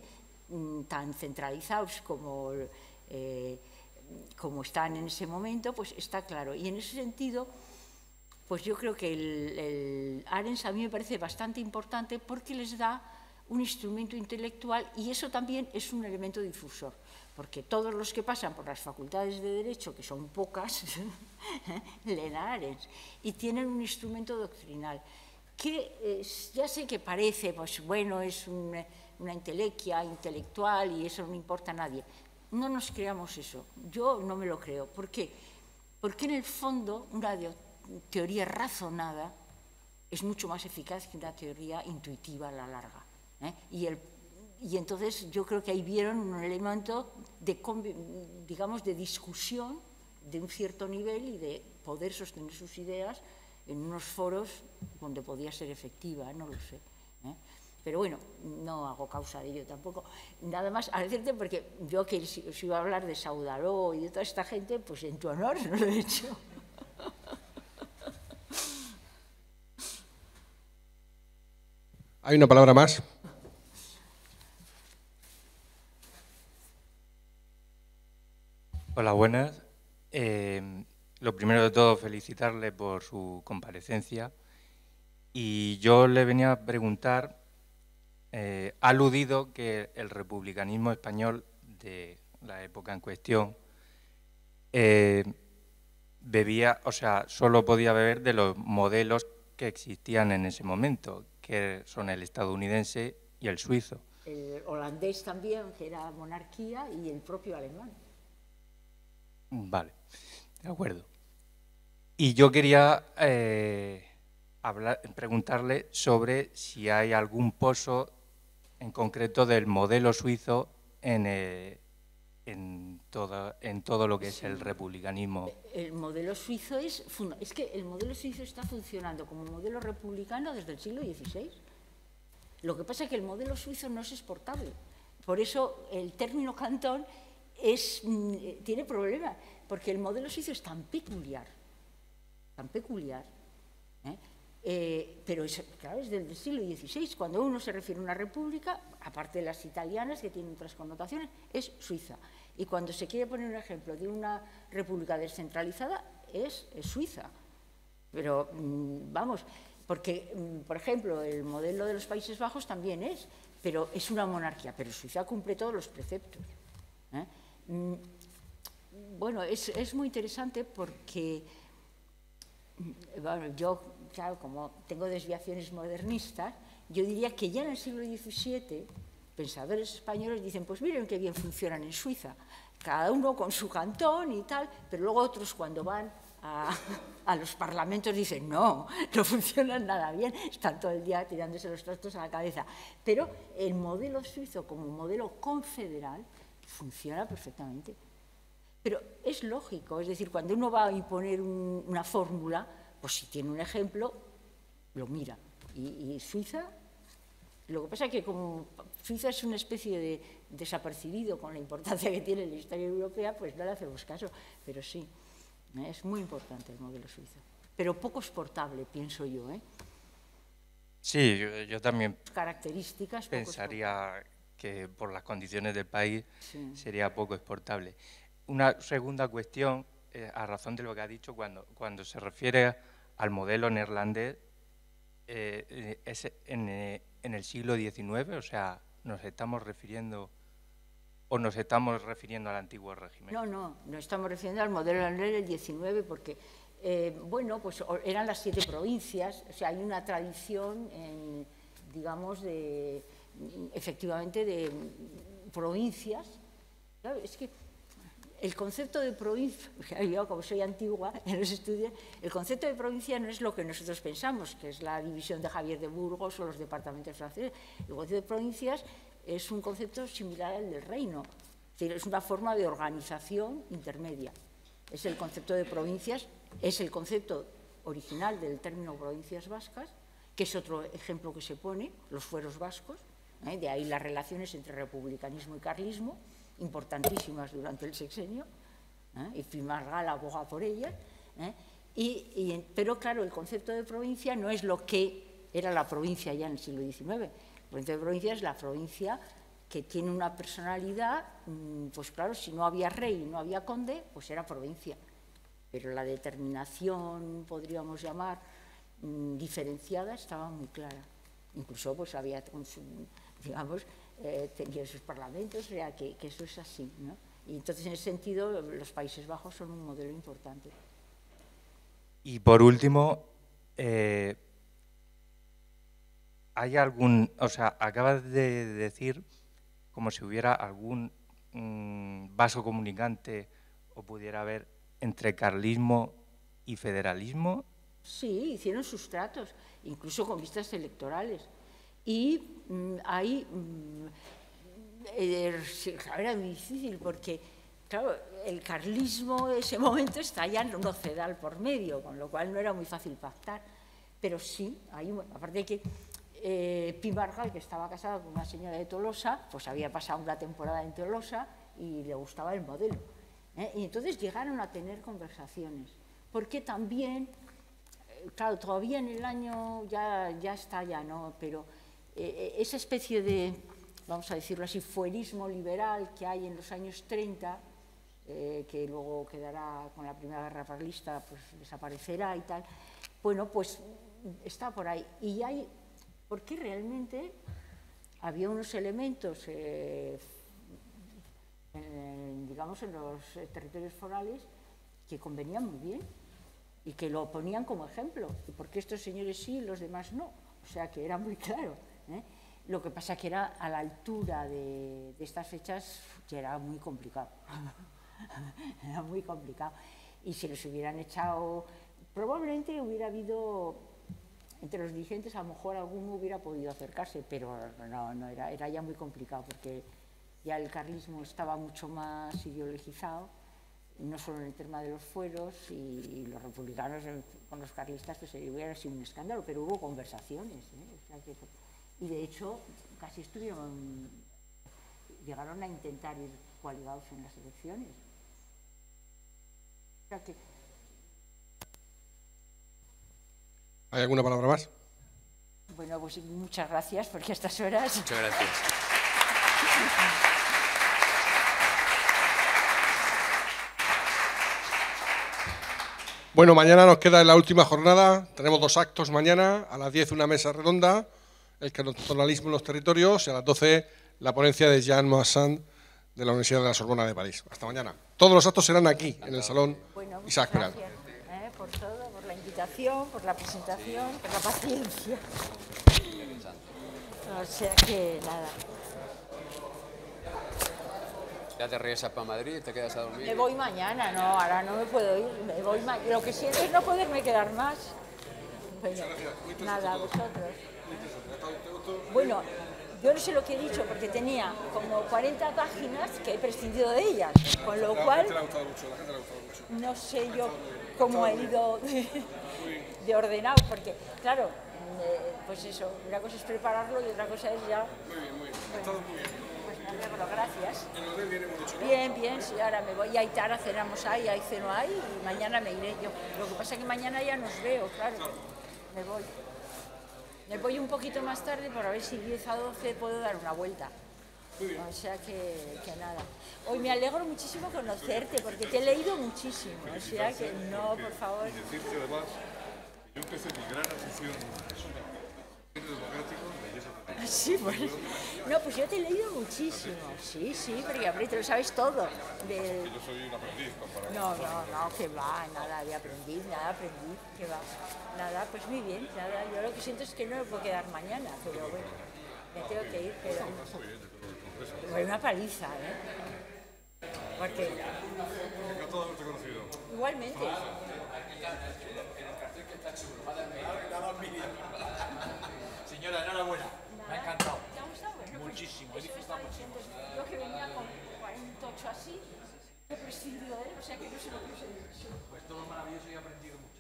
J: tan centralizados como están en ese momento, pues está claro. Y en ese sentido, pues yo creo que el Arens a mí me parece bastante importante porque les da un instrumento intelectual y eso también es un elemento difusor, porque todos los que pasan por las facultades de Derecho, que son pocas, leen a Arens y tienen un instrumento doctrinal que ya sé que parece, pues bueno, es una intelequia intelectual y eso no importa a nadie. No nos creamos eso, yo no me lo creo. ¿Por qué? Porque en el fondo una teoría razonada es mucho más eficaz que una teoría intuitiva a la larga. Y entonces yo creo que ahí vieron un elemento de, digamos, de discusión de un cierto nivel y de poder sostener sus ideas en unos foros donde podía ser efectiva, no lo sé. Pero bueno, no hago causa de ello tampoco. Nada más a decirte, porque yo que os iba a hablar de Saudaró y de toda esta gente, pues en tu honor no lo he hecho.
B: Hay una palabra más.
L: Hola, buenas. Lo primero de todo, felicitarle por su comparecencia. Y yo le venía a preguntar, ha aludido que el republicanismo español de la época en cuestión bebía, o sea, solo podía beber de los modelos que existían en ese momento, que son el estadounidense y el suizo.
J: El holandés también, que era monarquía, y el propio alemán.
L: Vale, de acuerdo. Y yo quería preguntarle sobre si hay algún pozo en concreto del modelo suizo en todo lo que es el republicanismo.
J: El modelo suizo es que el modelo suizo está funcionando como modelo republicano desde el siglo XVI. Lo que pasa es que el modelo suizo no es exportable. Por eso el término cantón tiene problemas, porque el modelo suizo es tan peculiar, pero claro, es del siglo XVI. Cuando uno se refiere a una república, aparte de las italianas, que tienen otras connotaciones, es Suiza. Y cuando se quiere poner un ejemplo de una república descentralizada, es Suiza. Pero, vamos, porque, por ejemplo, el modelo de los Países Bajos también pero es una monarquía, pero Suiza cumple todos los preceptos. Bueno, es muy interesante porque, bueno, yo, claro, como tengo desviaciones modernistas, yo diría que ya en el siglo XVII, pensadores españoles dicen, pues miren qué bien funcionan en Suiza, cada uno con su cantón y tal, pero luego otros cuando van a los parlamentos dicen, no funcionan nada bien, están todo el día tirándose los trastos a la cabeza. Pero el modelo suizo como modelo confederal funciona perfectamente. Pero es lógico, es decir, cuando uno va a imponer una fórmula, pues si tiene un ejemplo, lo mira. Y Suiza, lo que pasa es que como Suiza es una especie de desapercibido con la importancia que tiene en la historia europea, pues no le hacemos caso, pero sí, es muy importante el modelo suizo. Pero poco exportable, pienso yo.
L: Sí, yo también
J: características
L: pensaría que por las condiciones del país sería poco exportable. Una segunda cuestión, a razón de lo que ha dicho, cuando se refiere al modelo neerlandés, es en el siglo XIX, o sea, nos estamos refiriendo al antiguo régimen.
J: No estamos refiriendo al modelo neerlandés del XIX porque, bueno, pues eran las 7 provincias, o sea, hay una tradición, digamos, efectivamente de provincias. Claro, es que el concepto de provincia, yo como soy antigua en los estudios, el concepto de provincia no es lo que nosotros pensamos, que es la división de Javier de Burgos o los departamentos franceses. El concepto de provincias es un concepto similar al del reino, es decir, es una forma de organización intermedia. Es el concepto de provincias, es el concepto original del término provincias vascas, que es otro ejemplo que se pone, los fueros vascos, de ahí las relaciones entre republicanismo y carlismo, importantísimas durante el sexenio, y Fimargal aboga por ellas, pero claro, el concepto de provincia no es lo que era la provincia ya en el siglo XIX. El concepto de provincia es la provincia que tiene una personalidad, pues claro, si no había rey y no había conde, pues era provincia. Pero la determinación, podríamos llamar, diferenciada, estaba muy clara. Incluso pues había, digamos, tenía sus parlamentos, o sea, que eso es así, ¿no? Y entonces, en ese sentido, los Países Bajos son un modelo importante.
L: Y por último, ¿hay algún, o sea, acabas de decir como si hubiera algún vaso comunicante o pudiera haber entre carlismo y federalismo?
J: Sí, hicieron sus tratos, incluso con vistas electorales. Y ahí era muy difícil porque, claro, el carlismo en ese momento está ya en un ocedal por medio, con lo cual no era muy fácil pactar. Pero sí, aparte de que Pi Margall, que estaba casado con una señora de Tolosa, pues había pasado una temporada en Tolosa y le gustaba el modelo. Y entonces llegaron a tener conversaciones. Porque también, claro, todavía en el año ya está, ya no, pero esa especie de, vamos a decirlo así, fuerismo liberal que hay en los años 30, que luego quedará con la Primera Guerra Carlista, pues desaparecerá y tal, bueno, pues está por ahí. Y hay, porque realmente había unos elementos, digamos, en los territorios forales que convenían muy bien y que lo ponían como ejemplo, y porque estos señores sí y los demás no, o sea que era muy claro. Lo que pasa que era a la altura de estas fechas ya era muy complicado, era muy complicado, y si los hubieran echado, probablemente hubiera habido, entre los dirigentes a lo mejor alguno hubiera podido acercarse, pero no era ya muy complicado, porque ya el carlismo estaba mucho más ideologizado, no solo en el tema de los fueros, y los republicanos con los carlistas pues hubiera sido un escándalo, pero hubo conversaciones, o sea que, y de hecho casi llegaron a intentar ir coaligados en las elecciones. O sea que,
B: ¿hay alguna palabra más?
J: bueno, pues muchas gracias, porque a estas horas...
K: Muchas gracias.
B: Bueno, mañana nos queda en la última jornada, tenemos 2 actos mañana, a las 10 una mesa redonda, el cantonalismo en los territorios, y a las 12 la ponencia de Jean Moissan de la Universidad de la Sorbona de París. Hasta mañana. Todos los actos serán aquí, en el Salón Isaac Peral.
J: Gracias por todo, por la invitación, por la presentación, por la paciencia. O sea que nada.
K: ¿Ya te regresas para Madrid? ¿Te quedas a dormir?
J: Me voy mañana, no, ahora no me puedo ir, me voy lo que siento es no poderme quedar más. Bueno, nada, vosotros. Bueno, yo no sé lo que he dicho porque tenía como 40 páginas que he prescindido de ellas, con lo cual no sé yo cómo he ido de ordenado, porque claro, pues eso, una cosa es prepararlo y otra cosa es ya...
B: Muy bien, muy bien.
J: Bueno,
B: Ha estado muy bien.
J: pues me alegro, gracias.
B: ¿El hotel viene muy mucho, no?
J: Bien, bien, sí, ahora me voy a Aitara, cenamos ahí, hay ceno ahí, y mañana me iré yo. Lo que pasa es que mañana ya nos veo, claro. Me voy. Me voy un poquito más tarde para ver si 10 a 12 puedo dar una vuelta. O sea que nada. Hoy me alegro muchísimo conocerte, porque te he leído muchísimo. O sea que no, por favor.
G: Y decirte además, yo empecé mi gran afición democrático.
J: Sí, pues. No, pues yo te he leído muchísimo. Sí, sí, porque hombre, te lo sabes todo.
G: Yo soy un aprendiz comparado.
J: No, que va, nada de aprendí, que va. Nada, pues muy bien, nada. Yo lo que siento es que no me puedo quedar mañana, pero bueno, me tengo que ir, pero... Fue una paliza, ¿eh? Porque...
G: Encantado de haberte conocido.
J: Igualmente.
M: Señora, enhorabuena. Me ha encantado.
J: ¿Te ha gustado? Bueno,
M: muchísimo.
J: Eso me está diciendo. Yo que venía con 48 así, he prescindido de él, o sea que no sé lo que os he dicho.
M: Pues todo maravilloso y he aprendido mucho.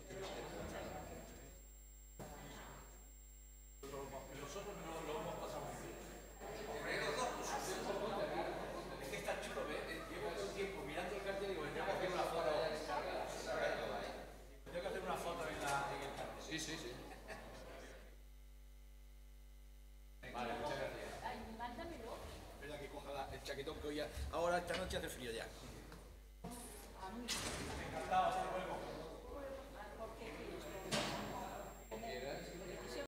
M: Nosotros lo hemos pasado muy bien. Es que está chulo, ¿ves? Llevo todo el tiempo mirando el cartel y digo, tengo que hacer una foto. Tengo que hacer una foto en el cartel. Sí, sí, sí. Vale, muchas gracias.
J: Ay, mándamelo.
M: Espera que coja el chaquetón que hoy ahora esta noche hace frío ya.